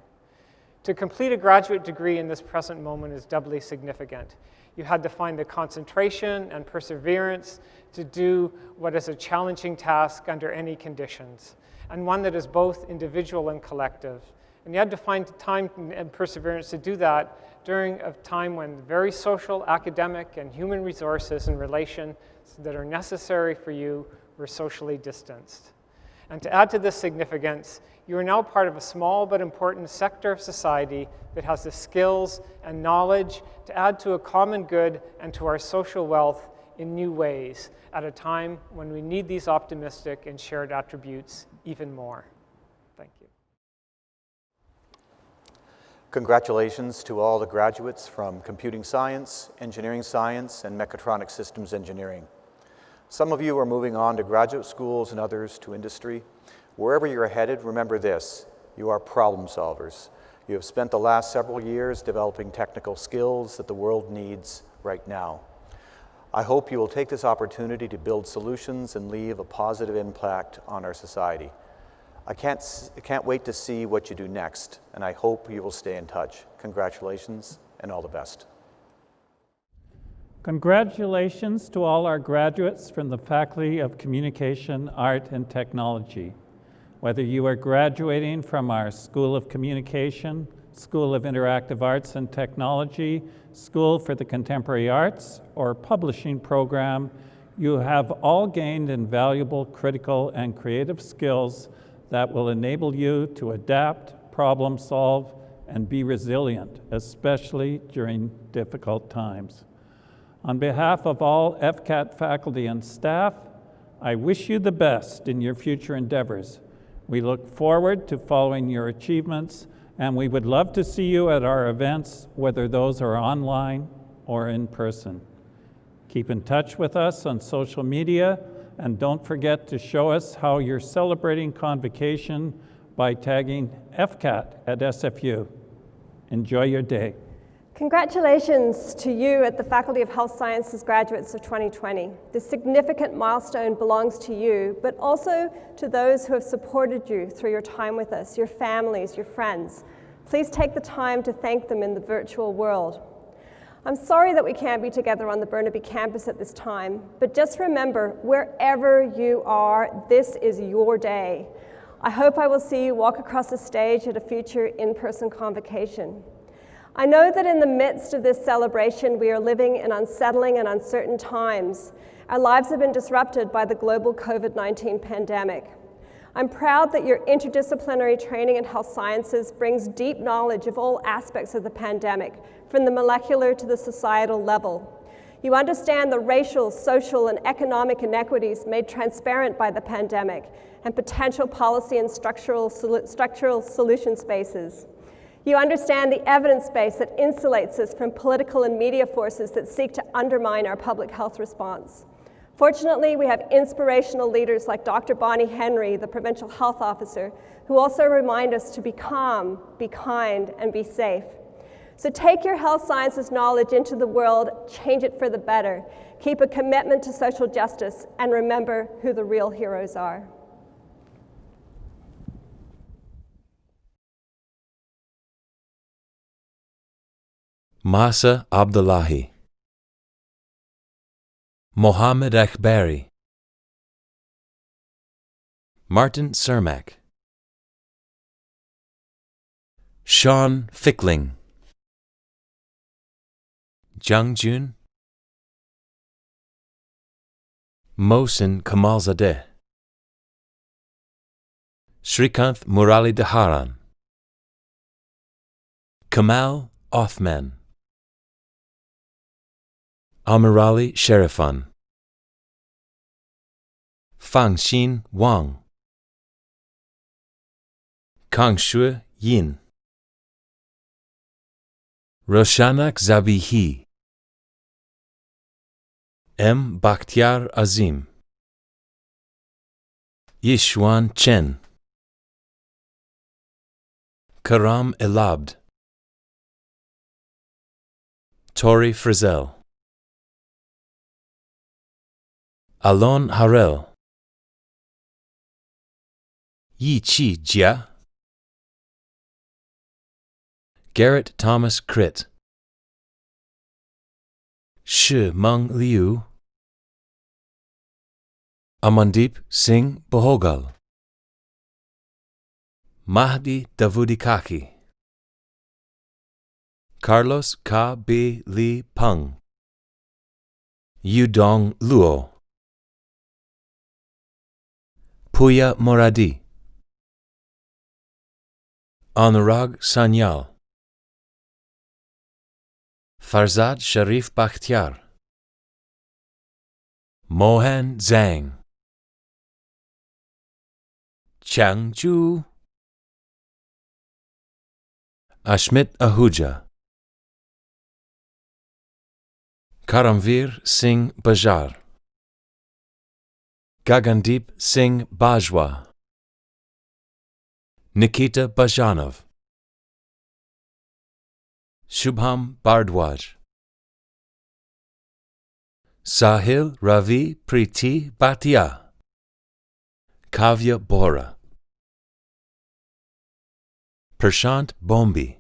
Speaker 7: To complete a graduate degree in this present moment is doubly significant. You had to find the concentration and perseverance to do what is a challenging task under any conditions, and one that is both individual and collective. And you had to find time and perseverance to do that during a time when very social, academic, and human resources and relations that are necessary for you were socially distanced. And to add to this significance, you are now part of a small but important sector of society that has the skills and knowledge to add to a common good and to our social wealth in new ways at a time when we need these optimistic and shared attributes even more. Thank you.
Speaker 11: Congratulations to all the graduates from Computing Science, Engineering Science, and Mechatronic Systems Engineering. Some of you are moving on to graduate schools and others to industry. Wherever you're headed, remember this: you are problem solvers. You have spent the last several years developing technical skills that the world needs right now. I hope you will take this opportunity to build solutions and leave a positive impact on our society. I can't wait to see what you do next, and I hope you will stay in touch. Congratulations and all the best.
Speaker 2: Congratulations to all our graduates from the Faculty of Communication, Art, and Technology. Whether you are graduating from our School of Communication, School of Interactive Arts and Technology, School for the Contemporary Arts, or Publishing program, you have all gained invaluable critical and creative skills that will enable you to adapt, problem solve, and be resilient, especially during difficult times. On behalf of all FCAT faculty and staff, I wish you the best in your future endeavors. We look forward to following your achievements, and we would love to see you at our events, whether those are online or in person. Keep in touch with us on social media, and don't forget to show us how you're celebrating Convocation by tagging FCAT at SFU. Enjoy your day.
Speaker 3: Congratulations to you at the Faculty of Health Sciences graduates of 2020. This significant milestone belongs to you, but also to those who have supported you through your time with us, your families, your friends. Please take the time to thank them in the virtual world. I'm sorry that we can't be together on the Burnaby campus at this time, but just remember, wherever you are, this is your day. I hope I will see you walk across the stage at a future in-person convocation. I know that in the midst of this celebration, we are living in unsettling and uncertain times. Our lives have been disrupted by the global COVID-19 pandemic. I'm proud that your interdisciplinary training in health sciences brings deep knowledge of all aspects of the pandemic, from the molecular to the societal level. You understand the racial, social, and economic inequities made transparent by the pandemic and potential policy and structural solution spaces. You understand the evidence base that insulates us from political and media forces that seek to undermine our public health response. Fortunately, we have inspirational leaders like Dr. Bonnie Henry, the Provincial Health Officer, who also remind us to be calm, be kind, and be safe. So take your health sciences knowledge into the world, change it for the better. Keep a commitment to social justice, and remember who the real heroes are.
Speaker 4: Masa Abdullahi, Mohammed Akhbari, Martin Cermak, Sean Fickling, Jungjun, Mohsin Kamalzadeh, Srikanth Murali Dharan, Kamal Othman, Amirali Sherifan, Fangxin Wang, Kangshui Yin, Roshanak Zabihi, M. Bakhtiar Azim, Yishuan Chen, Karam Elabd, Tori Frizzell, Alon Harel, Yi Chi Jia, Garrett Thomas Critt, Shi Meng Liu, Amandeep Singh Bohogal, Mahdi Davudikaki, Carlos Ka Bi Li Peng, Yudong Luo, Puya Moradi, Anurag Sanyal, Farzad Sharif Bakhtiar, Mohan Zhang, Changju, Ashmit Ahuja, Karamveer Singh Bajar, Gagandeep Singh Bajwa, Nikita Bajanov, Shubham Bardwaj, Sahil Ravi Preeti Bhatia, Kavya Bora, Prashant Bombi,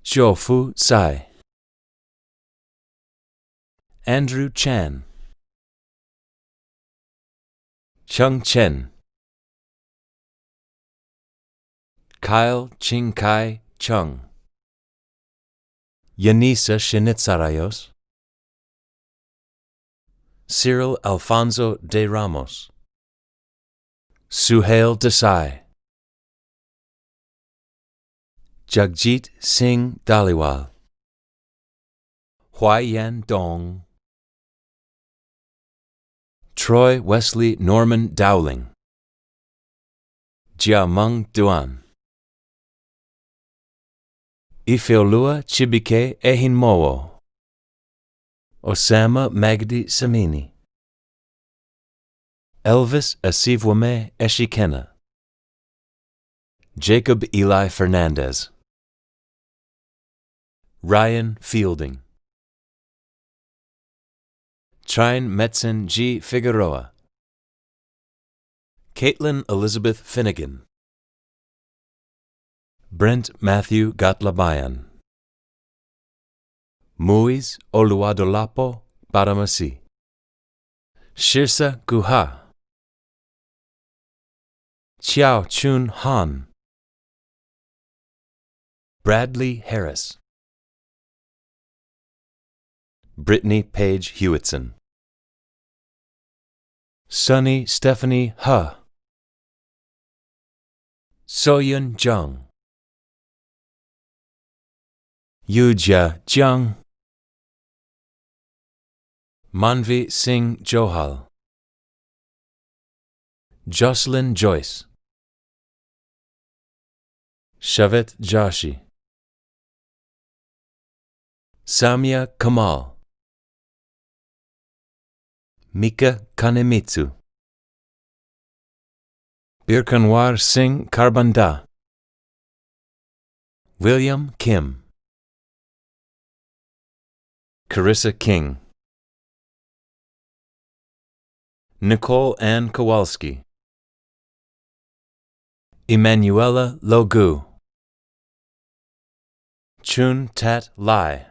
Speaker 4: Jofu Sai, Andrew Chan, Chung Chen, Kyle Ching Kai Chung, Yanisa Shinitsarayos, Cyril Alfonso de Ramos, Suhail Desai, Jagjit Singh Dhaliwal, Huai Yan Dong, Troy Wesley Norman Dowling, Jiameng Duan, Ifeolua Chibike Ehinmowo, Osama Magdi Samini, Elvis Asivwame Eshikena, Jacob Eli Fernandez, Ryan Fielding, Trine Metzen G. Figueroa, Caitlin Elizabeth Finnegan, Brent Matthew Gatlabayan, Muiz Oluwadolapo Baramasi, Shirsa Guha, Chiao Chun Han, Bradley Harris, Brittany Page Hewitson, Sunny Stephanie Huh, Soyun Jung, Yujia Jiang, Manvi Singh Johal, Jocelyn Joyce, Shavet Joshi, Samya Kamal, Mika Kanemitsu, Birkanwar Singh Karbanda, William Kim, Carissa King, Nicole Ann Kowalski, Emanuela Logu, Chun Tat Lai,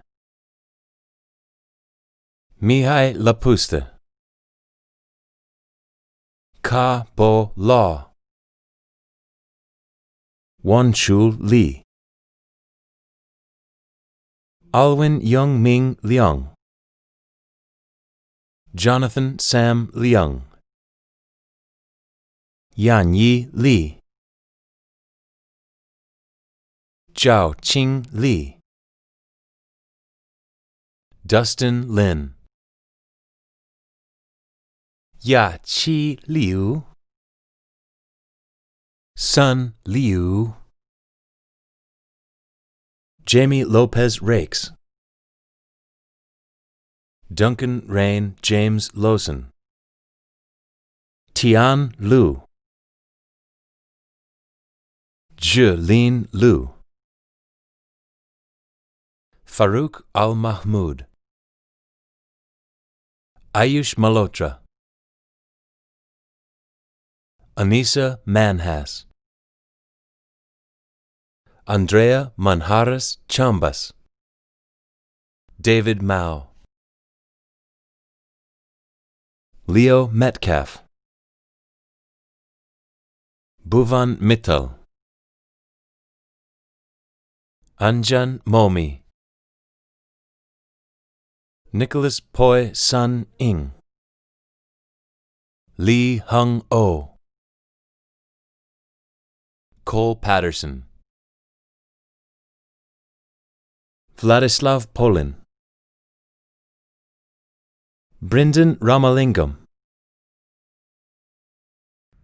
Speaker 4: Mihai Lapuste, Ka Bo Law, Wanchul Li, Alwin Young Ming Liang, Jonathan Sam Liang, Yan Yi Li, Zhao Qing Li, Dustin Lin, Ya Qi Liu, Sun Liu, Jamie Lopez Rakes, Duncan Rain James Lawson, Tian Lu, Zhelin Lu, Farouk Al Mahmoud, Ayush Malhotra, Anisa Manhas, Andrea Manharas Chambas, David Mao, Leo Metcalf, Bhuvan Mittal, Anjan Momi, Nicholas Poi Sun Ing, Lee Hung Oh, Cole Patterson, Vladislav Polin, Brendan Ramalingam,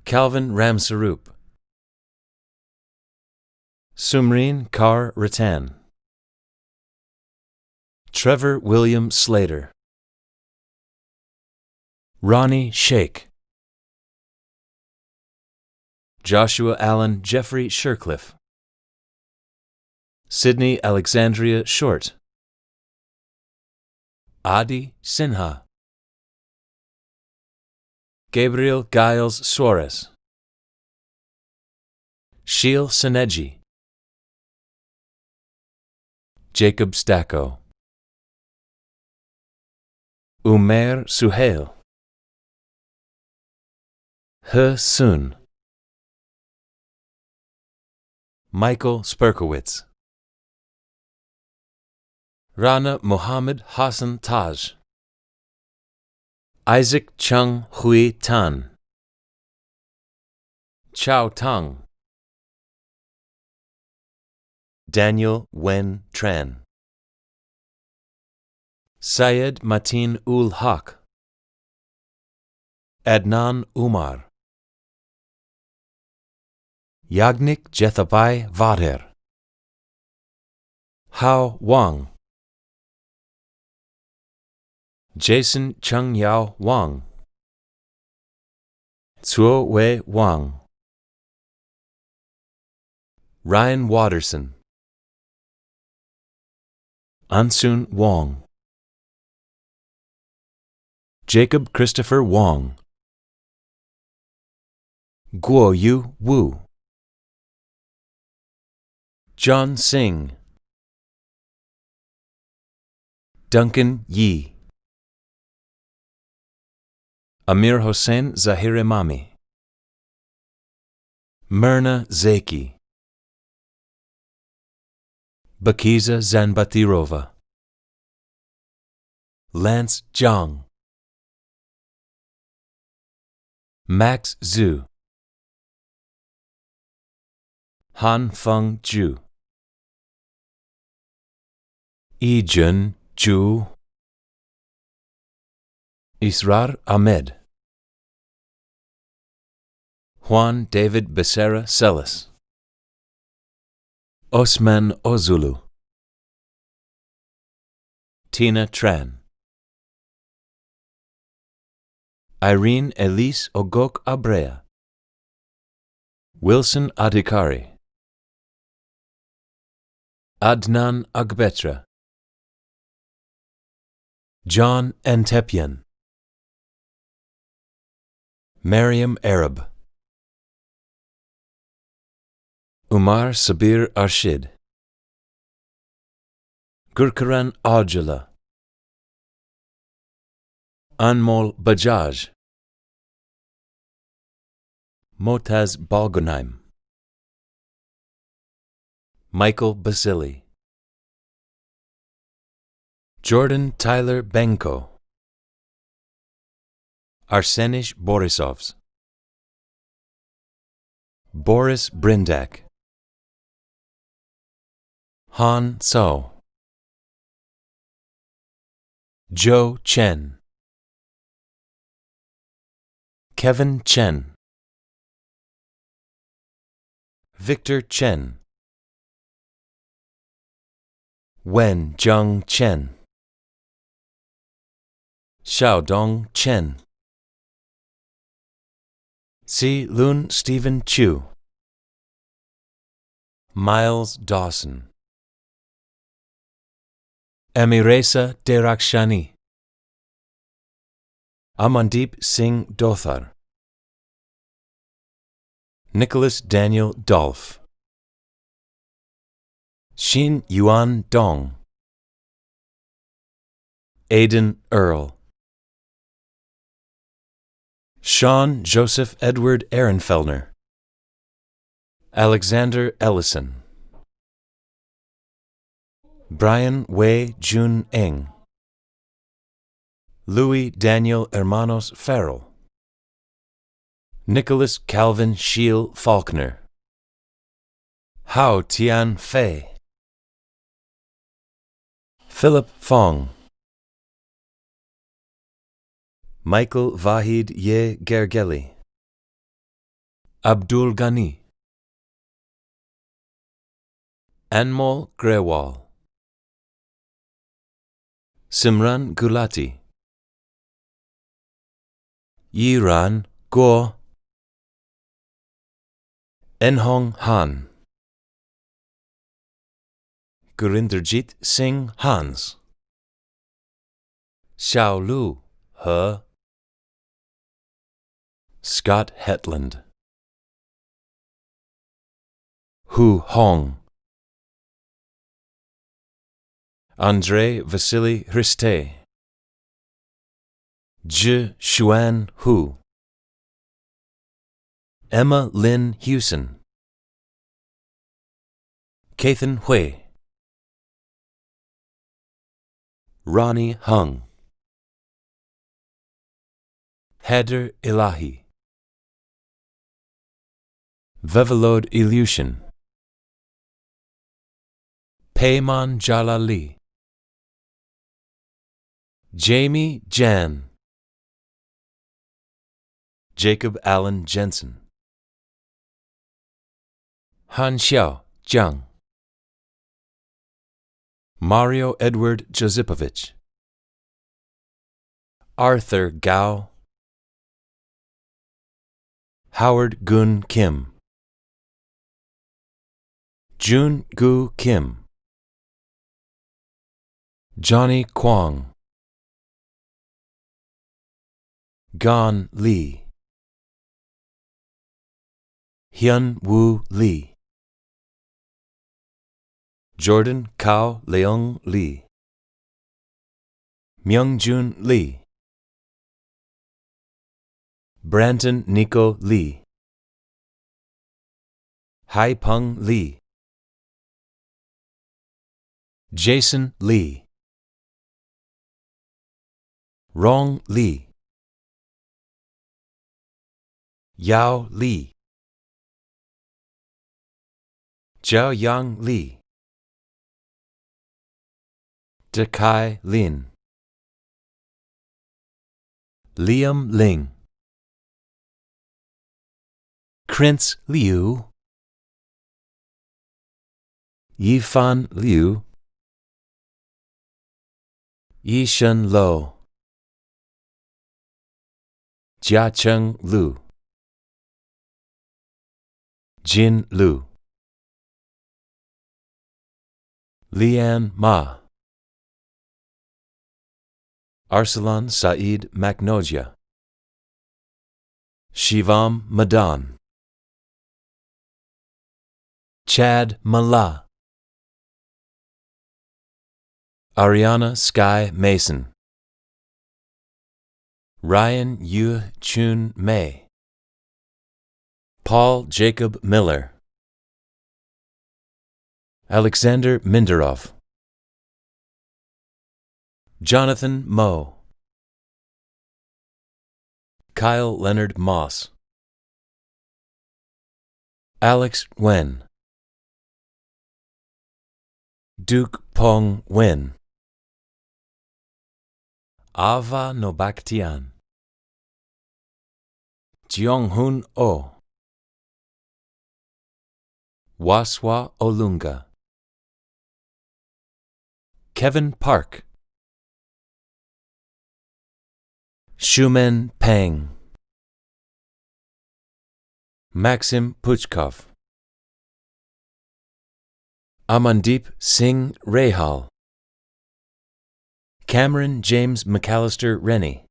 Speaker 4: Calvin Ramsarup, Sumreen Kaur Ratan, Trevor William Slater, Ronnie Sheikh, Joshua Allen Jeffrey Shercliffe, Sydney Alexandria Short, Adi Sinha, Gabriel Giles Suarez, Sheil Seneji, Jacob Stacko, Umair Suhail, He Sun, Michael Sperkowitz, Rana Mohammed Hassan Taj, Isaac Chung Hui Tan, Chao Tang, Daniel Wen Tran, Syed Mateen ul Haq, Adnan Umar, Yagnik Jethabai Vader, Hao Wang, Jason Chung Yao Wang, Tsuo Wei Wang, Ryan Watterson, Ansun Wong, Jacob Christopher Wong, Guo Yu Wu, John Singh, Duncan Yi, Amir Hossein Zahirimami, Myrna Zeki, Bakiza Zanbatirova, Lance Zhang, Max Zhu, Han Feng Ju, Ijun Ju, Israr Ahmed, Juan David Becerra Celis, Osman Ozulu, Tina Tran, Irene Elise Ogok Abrea, Wilson Adhikari, Adnan Agbetra, John Antepian, Mariam Arab, Umar Sabir Arshid, Gurkaran Aujala, Anmol Bajaj, Motaz Balgunaim, Michael Basili, Jordan Tyler Benko, Arsenish Borisovs, Boris Brindak, Han So, Joe Chen, Kevin Chen, Victor Chen, Wen Zheng Chen, Xiaodong Chen, Si Lun Stephen Chu, Miles Dawson, Amiresa Derakshani, Amandeep Singh Dothar, Nicholas Daniel Dolph, Xin Yuan Dong, Aidan Earl, Sean Joseph Edward Ehrenfellner, Alexander Ellison, Brian Wei Jun Eng, Louis Daniel Hermanos Farrell, Nicholas Calvin Shiel Faulkner, Hao Tian Fei, Philip Fong, Michael Vahid Ye Gergely, Abdul Ghani, Anmol Grewal, Simran Gulati, Yiran Guo, Enhong Han, Gurinderjit Singh Hans, Xiao Lu He, Scott Hetland, Hu Hong, Andrei Vasily Hriste, Zhi Xuan Hu, Emma Lynn Hewson, Kathan Hui, Ronnie Hung, Heather Ilahi, Vevelod Ilyushin, Peyman Jalali, Jamie Jan, Jacob Allen Jensen, Han Xiao Jiang, Mario Edward Josipovich, Arthur Gao, Howard Gun Kim, Jun Gu Kim, Johnny Kwong, Gan Lee, Hyun Woo Lee, Jordan Kao Leung Lee, Myungjun Lee, Brandon Nico Lee, Hai Peng Lee, Jason Lee, Rong Lee, Yao Li, Zhao Yang Li, Dekai Lin, Liam Ling, Prince Liu, Yifan Liu, Yishen Lo, Jiacheng Lu, Jin Lu, Lian Ma, Arsalan Saeed Maknoja, Shivam Madan, Chad Mala, Ariana Sky Mason, Ryan Yu Chun Mei, Paul Jacob Miller, Alexander Minderov, Jonathan Moe, Kyle Leonard Moss, Alex Wen, Duke Pong Wen, Ava Nobaktian, Jeonghun Oh, Waswa Olunga, Kevin Park, Shumen Pang, Maxim Puchkov, Amandeep Singh Rehal, Cameron James McAllister Rennie,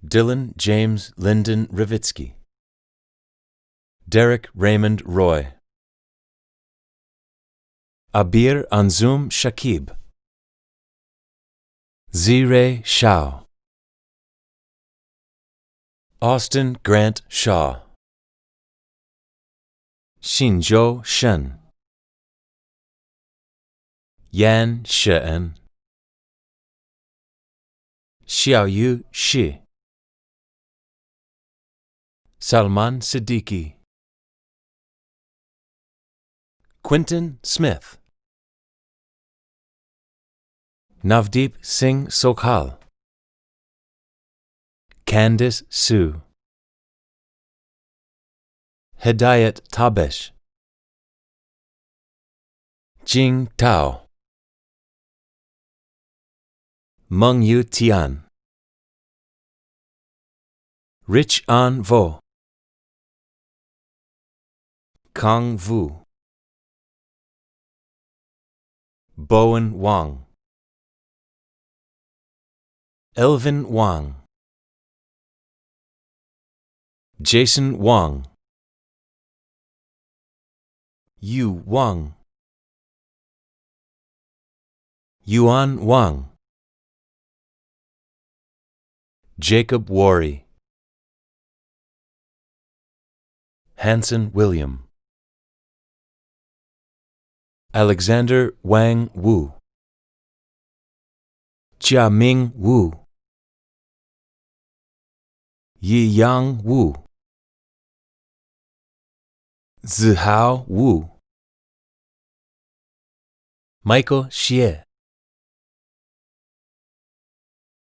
Speaker 4: Dylan James Lyndon Rivitsky, Derek Raymond Roy, Abir Anzum Shakib, Zirei Shao, Austin Grant Shaw, Xinzhou Shen, Yan Shen, Xiaoyu Shi, Salman Siddiqui, Quinton Smith, Navdeep Singh Sokhal, Candice Sue, Hidayat Tabesh, Jing Tao, Meng Yu Tian, Rich An Vo, Kang Vu, Bowen Wang, Elvin Wang, Jason Wang, Yu Wang, Yuan Wang, Jacob Worry, Hanson William, Alexander Wang Wu, Jiaming Wu, Yiyang Wu, Zihao Wu, Michael Xie,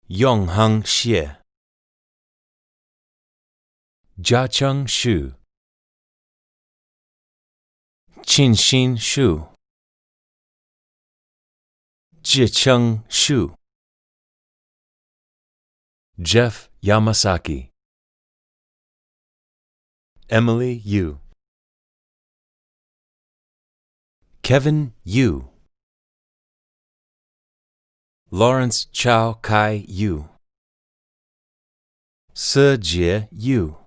Speaker 4: Yongheng Xie, Jiacheng Xu, Qinxin Xu, Jicheng Xu, Jeff Yamasaki, Emily Yu, Kevin Yu, Lawrence Chao Kai Yu, Se Jie Yu,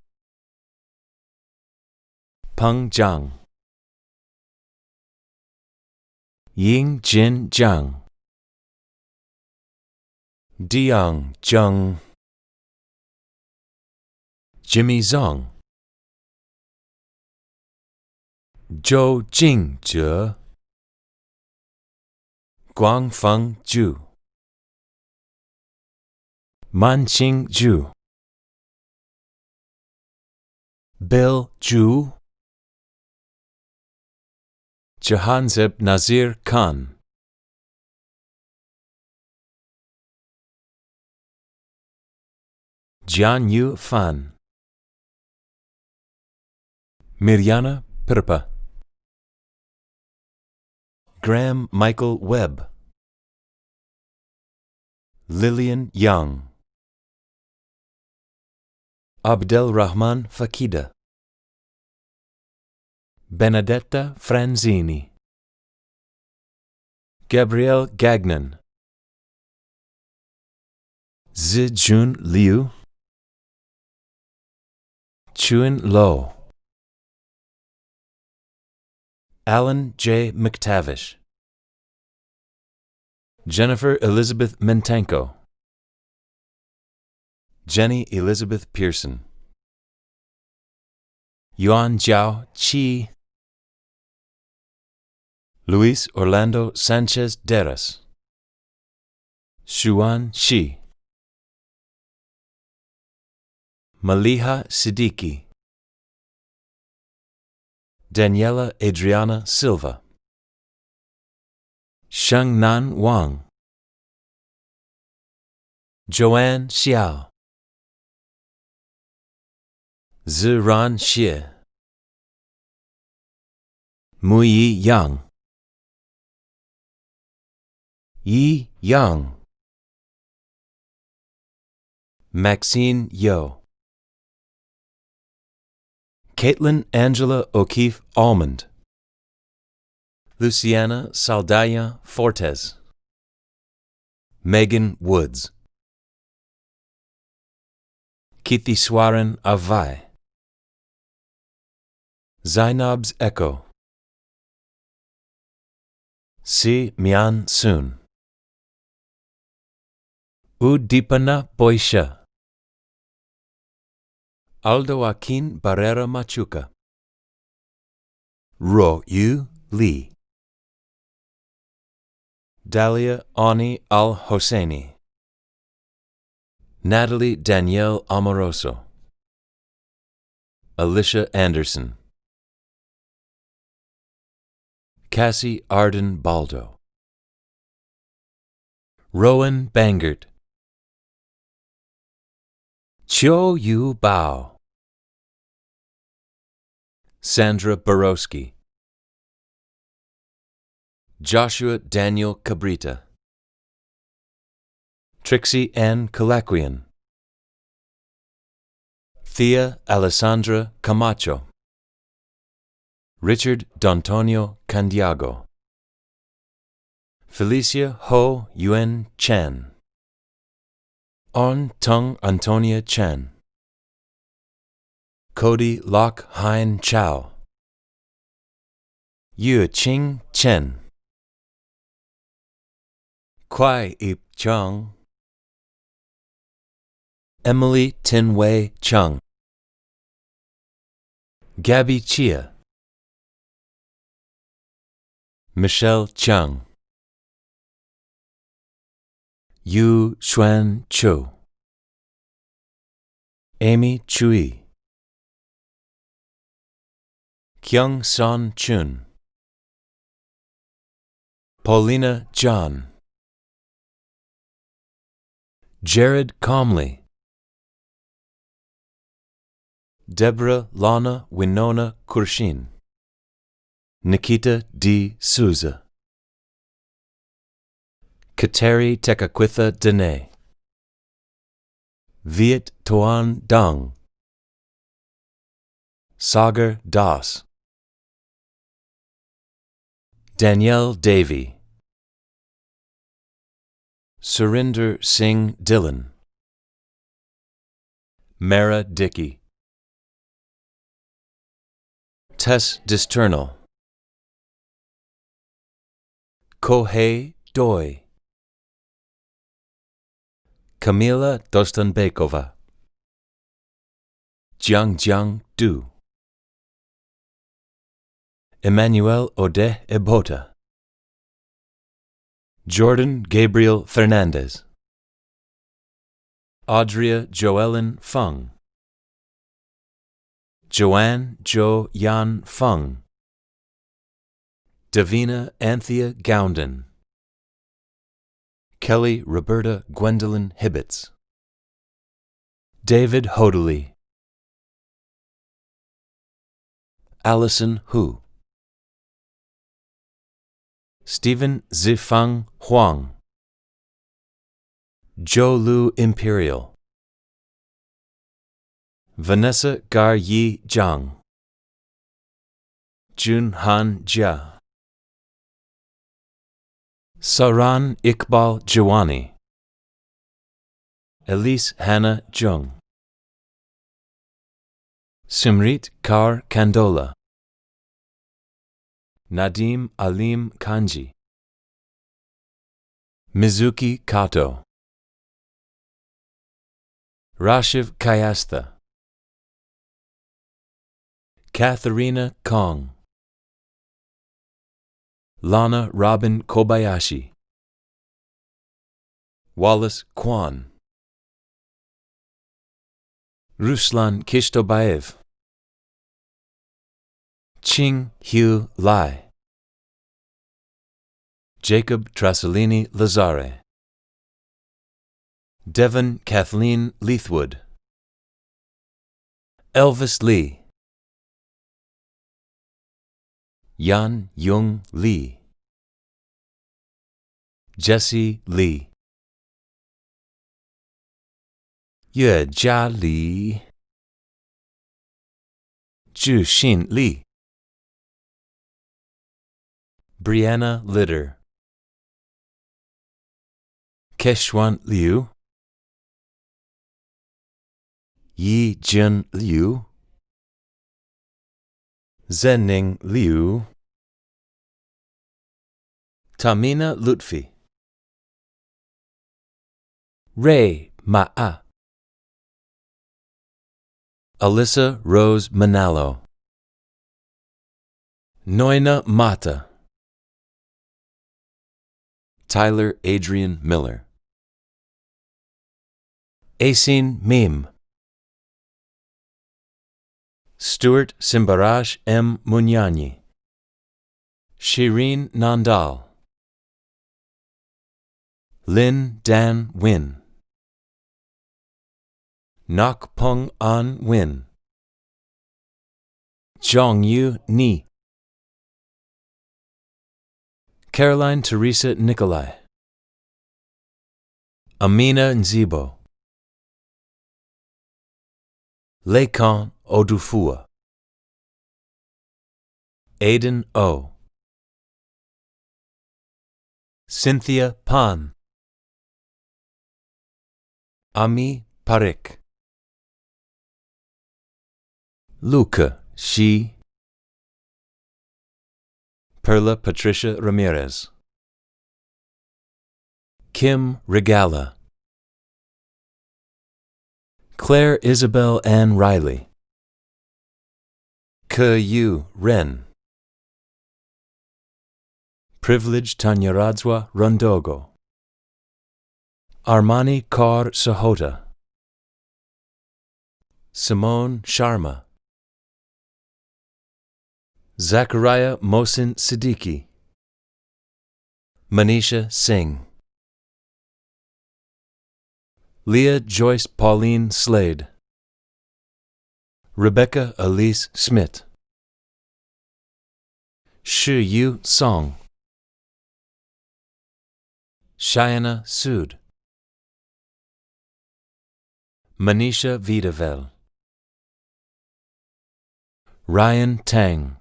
Speaker 4: Peng Zhang, Ying Jin Zhang, Diang Zheng, Jimmy Zhang, Zhou Jingzhe, Guangfeng Zhu, Manqing Zhu, Bill Zhu, Jahanzeb Nazir Khan, Jian Yu Fan, Mirjana Pirpa, Graham Michael Webb, Lillian Young, Abdel Rahman Fakida, Benedetta Franzini, Gabrielle Gagnon, Zijun Liu, Chuan Lo, Alan J. McTavish, Jennifer Elizabeth Mentenko, Jenny Elizabeth Pearson, Yuan Jiao Chi, Luis Orlando Sanchez Deras, Xuan Shi, Maliha Siddiqui, Daniela Adriana Silva, Shengnan Wang, Joanne Xiao, Ziran Xie, Muyi Yang, Yi Yang, Maxine Yo, Caitlin Angela O'Keefe Almond, Luciana Saldaya Fortes, Megan Woods, Kitiswaran Avai, Zainab's Echo, Si Mian Sun, Udipana Boisha, Aldo Akin Barrera Machuca, Ro Yu Lee, Dalia Ani Al-Hosseini, Natalie Danielle Amoroso, Alicia Anderson, Cassie Arden Baldo, Rowan Bangert, Chiu Yu Bao, Sandra Borowski, Joshua Daniel Cabrita, Trixie Ann Calaquian, Thea Alessandra Camacho, Richard D'Antonio Candiago, Felicia Ho Yuen Chen, On Tung Antonia Chen, Cody Lok Hein Chow, Yu Ching Chen, Kwai Ip Chung, Emily Tin-Wei Chung, Gabby Chia, Michelle Chung, Yu Xuan Cho, Amy Chui, Kyung Son Chun, Paulina John, Jared Comley, Deborah Lana Winona Kurshin, Nikita D. Souza, Kateri Tekakwitha Dene, Viet Tuan Dung, Sagar Das, Danielle Davy, Surinder Singh Dillon, Mara Dickey, Tess Disternal, Kohei Doi, Kamila Dostanbekova, Jiang Du, Emmanuel Ode Ebota, Jordan Gabriel Fernandez, Audria Joellen Fung, Joanne Jo Yan Fung, Davina Anthea Gounden, Kelly Roberta Gwendolyn Hibbets, David Hodeley, Allison Hu, Stephen Zifang Huang, Zhou Lu Imperial, Vanessa Gar Yi Zhang, Jun Han Jia, Saran Iqbal Jawani, Elise Hannah Jung, Simrit Kaur Kandola, Nadim Alim Kanji, Mizuki Kato, Rashiv Kayastha, Katharina Kong, Lana Robin Kobayashi, Wallace Kwan, Ruslan Kishtobaev, Ching Hugh Lai, Jacob Trasolini Lazare, Devon Kathleen Leithwood, Elvis Lee, Yan Jung Lee, Jesse Lee, Yue Jia Li, Zhu Xin Li, Brianna Litter, Keshwan Liu, Yi Jun Liu, Zening Liu, Tamina Lutfi, Ray Ma'a, Alyssa Rose Manalo, Noina Mata, Tyler Adrian Miller, Asin Mim, Stuart Simbaraj M. Munyani, Shireen Nandal, Lin Dan Win, Nok Pung An Win, Zhongyu Ni, Caroline Teresa Nikolai, Amina Nzibo, Lekan Odufua, Aiden O, Cynthia Pan, Ami Parik, Luca Shi, Perla Patricia Ramirez, Kim Regala, Claire Isabel Ann Riley. Ke-Yu Ren. Privilege Tanyaradzwa Rondogo. Armani Kaur Sahota. Simone Sharma. Zachariah Mohsin Siddiqui. Manisha Singh. Leah Joyce Pauline Slade. Rebecca Elise Smith. Shi Yu Song. Shayana Sood. Manisha Vidavel. Ryan Tang.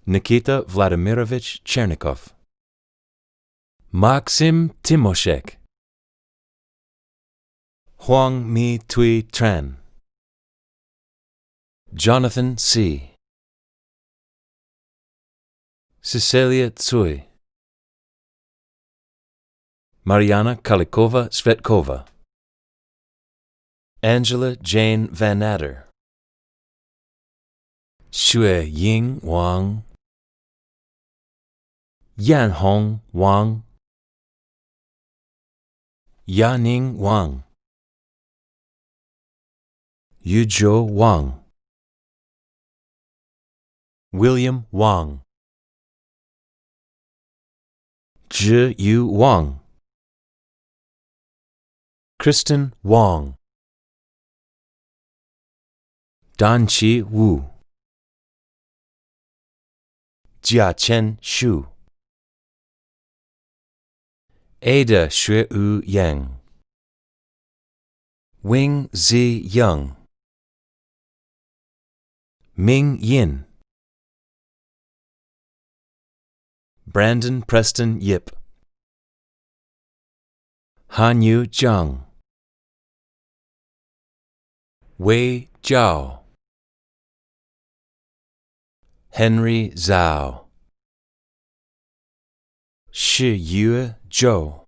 Speaker 4: Nikita Vladimirovich Chernikov. Maxim Timoshek. Huang Mi Tui Tran. Jonathan C. Cecilia Tsui. Mariana Kalikova Svetkova. Angela Jane Van Adder. Xue Ying Wang. Yanhong Wang. Yaning Wang. Yuzhou Wang. William Wang. Zhi Yu Wang. Kristen Wang. Danqi Wu. Jiachen Xu. Ada Xue Yang. Wing Zi Young. Ming Yin. Brandon Preston Yip. Hanyu Zhang. Wei Zhao. Henry Zhao. Shi Yue Zhou.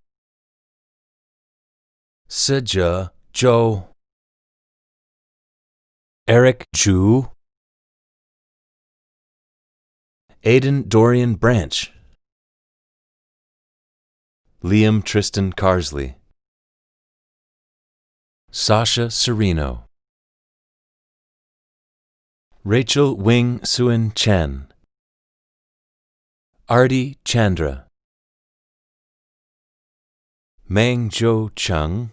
Speaker 4: Sijie Zhou. Eric Zhu. Aidan Dorian Branch. Liam Tristan Carsley. Sasha Sereno. Rachel Wing Suen Chen. Arti Chandra. Meng Jo Chung.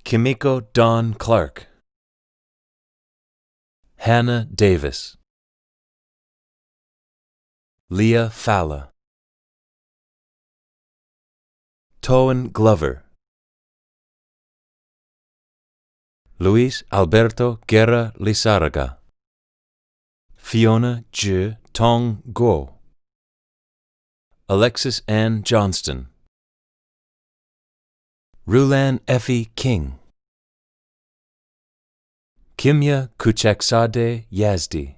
Speaker 4: Kimiko Dawn Clark. Hannah Davis. Leah Falla. Toan Glover. Luis Alberto Guerra Lizarraga. Fiona Zhi Tong Guo. Alexis Ann Johnston. Rulan Effie King. Kimya Kuchaksade Yazdi.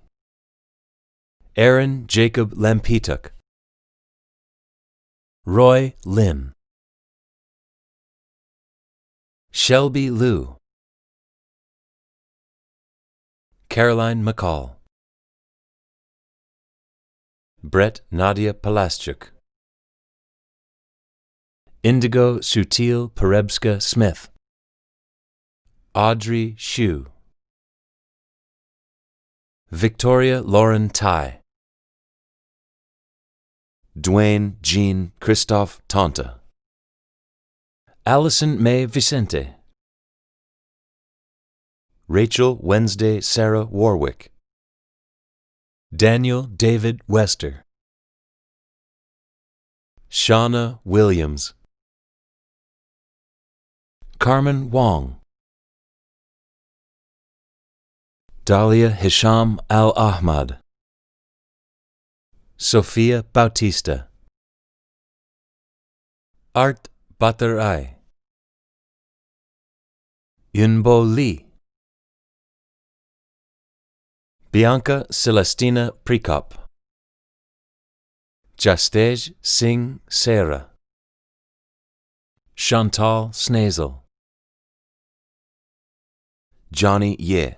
Speaker 4: Aaron Jacob Lampituk. Roy Lim. Shelby Liu. Caroline McCall. Brett Nadia Palaschuk. Indigo Sutil Perebska Smith. Audrey Shu. Victoria Lauren Tai. Dwayne Jean Christophe Tonta. Allison May Vicente. Rachel Wednesday Sarah Warwick. Daniel David Wester. Shauna Williams. Carmen Wong. Dahlia Hisham Al-Ahmad. Sophia Bautista. Art Batarai. Yunbo Lee. Bianca Celestina Prekop. Jastej Singh Sera. Chantal Snazel, Johnny Ye,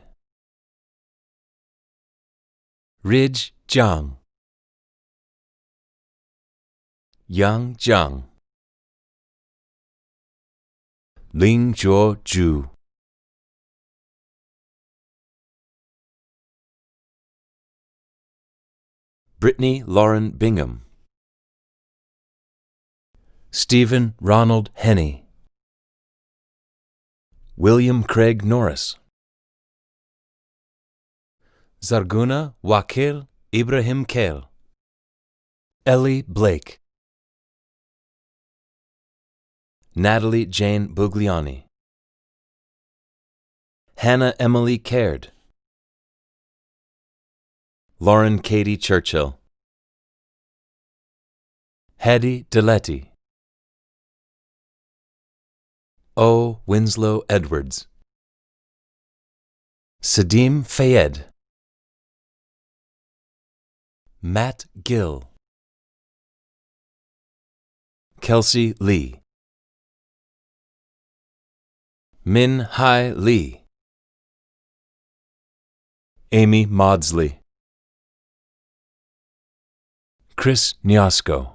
Speaker 4: Ridge Jiang, Yang Jiang, Ling Zhuo Zhu, Brittany Lauren Bingham, Stephen Ronald Henney, William Craig Norris, Zarguna Wakil Ibrahim Kale, Ellie Blake, Natalie Jane Bugliani, Hannah Emily Caird, Lauren Katie Churchill, Hedy Deletti, O. Winslow Edwards, Sadim Fayed, Matt Gill, Kelsey Lee, Min Hai Lee, Amy Maudsley, Chris Nyasko,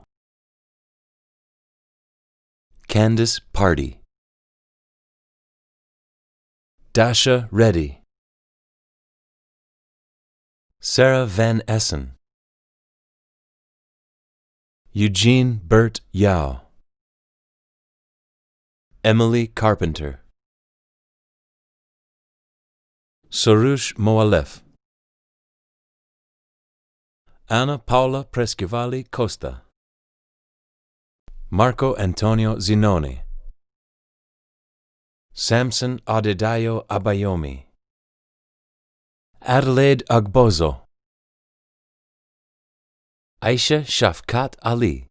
Speaker 4: Candice Party, Dasha Reddy, Sarah Van Essen, Eugene Burt Yao, Emily Carpenter, Soroush Moalef, Anna Paula Prescivali Costa, Marco Antonio Zinoni, Samson Adedayo Abayomi, Adelaide Agbozo, Aisha Shafkat Ali,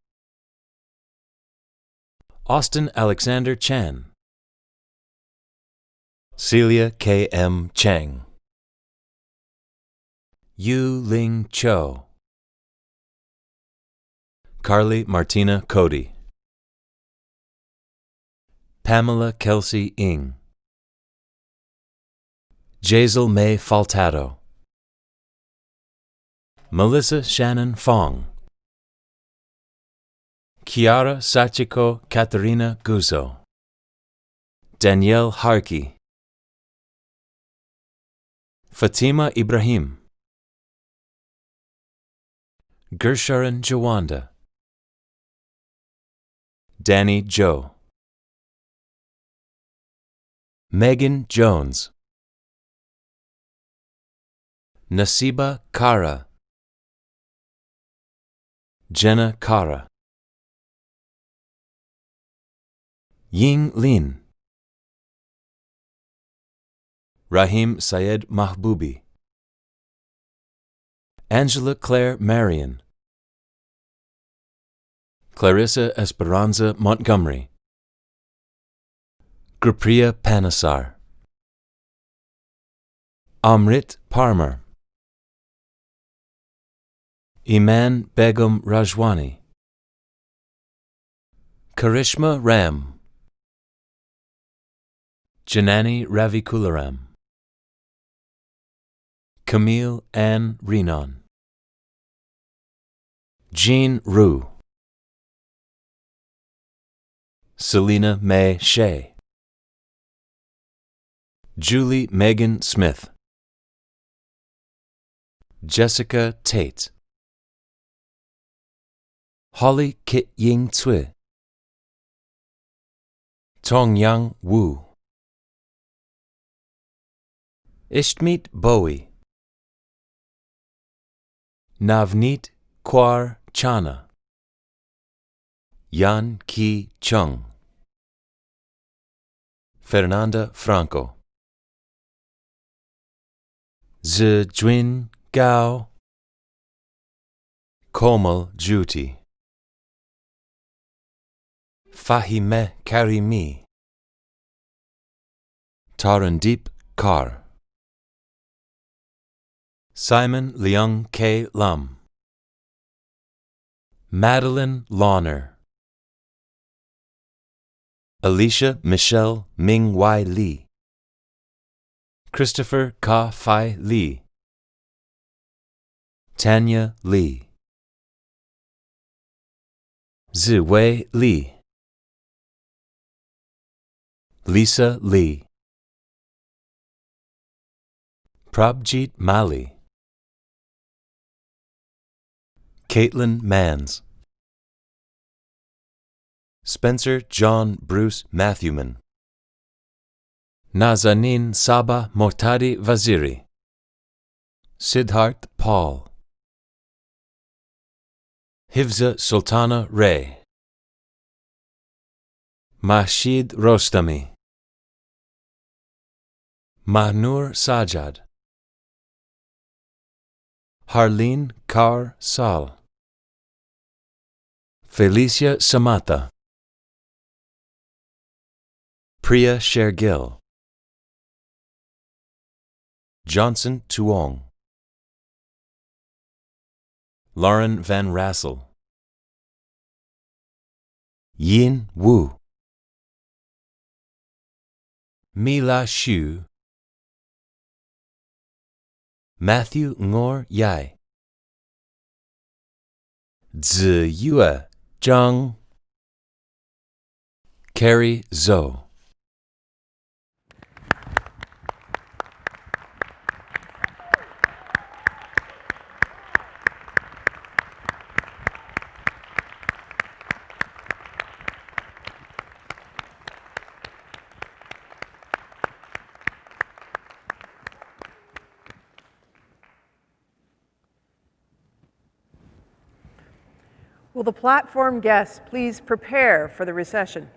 Speaker 4: Austin Alexander Chan, Celia K. M. Chang, Yu Ling Cho, Carly Martina Cody, Pamela Kelsey Ing, Jazel May Faltato, Melissa Shannon Fong, Chiara Sachiko Katerina Guzzo, Danielle Harki, Fatima Ibrahim, Gersharan Jawanda, Danny Joe, Megan Jones, Nasiba Kara, Jenna Kara, Ying Lin, Rahim Syed Mahboubi, Angela Claire Marion, Clarissa Esperanza Montgomery, Grupriya Panasar, Amrit Parmar, Iman Begum Rajwani, Karishma Ram, Janani Ravikularam, Camille Ann Renon, Jean Rue, Selena Mae Shea, Julie Megan Smith, Jessica Tate, Holly Kit Ying Tsui, Tong Yang Wu, Ishtmeet Bowie, Navneet Kaur Chana, Yan Ki Chung, Fernanda Franco, Zjuin Gao, Komal Juti, Fahime Karimi, Tarandeep Kaur, Simon Leung K. Lum, Madeline Lawner, Alicia Michelle Ming Wai Lee, Christopher Ka Phai Lee, Tanya Lee, Ziwei Lee, Lisa Lee, Prabjit Mali, Caitlin Mans, Spencer John Bruce Matthewman, Nazanin Saba Mortadi Vaziri, Siddharth Paul, Hifza Sultana Ray, Mahshid Rostami, Mahnur Sajad, Harleen Kaur Sal, Felicia Samata, Priya Shergill, Johnson Tuong, Lauren Van Rassel, Yin Wu, Mila Xu, Matthew Ngor Yai, Ziyue Zhang, Carrie Zhou.
Speaker 18: Will the platform guests please prepare for the recession?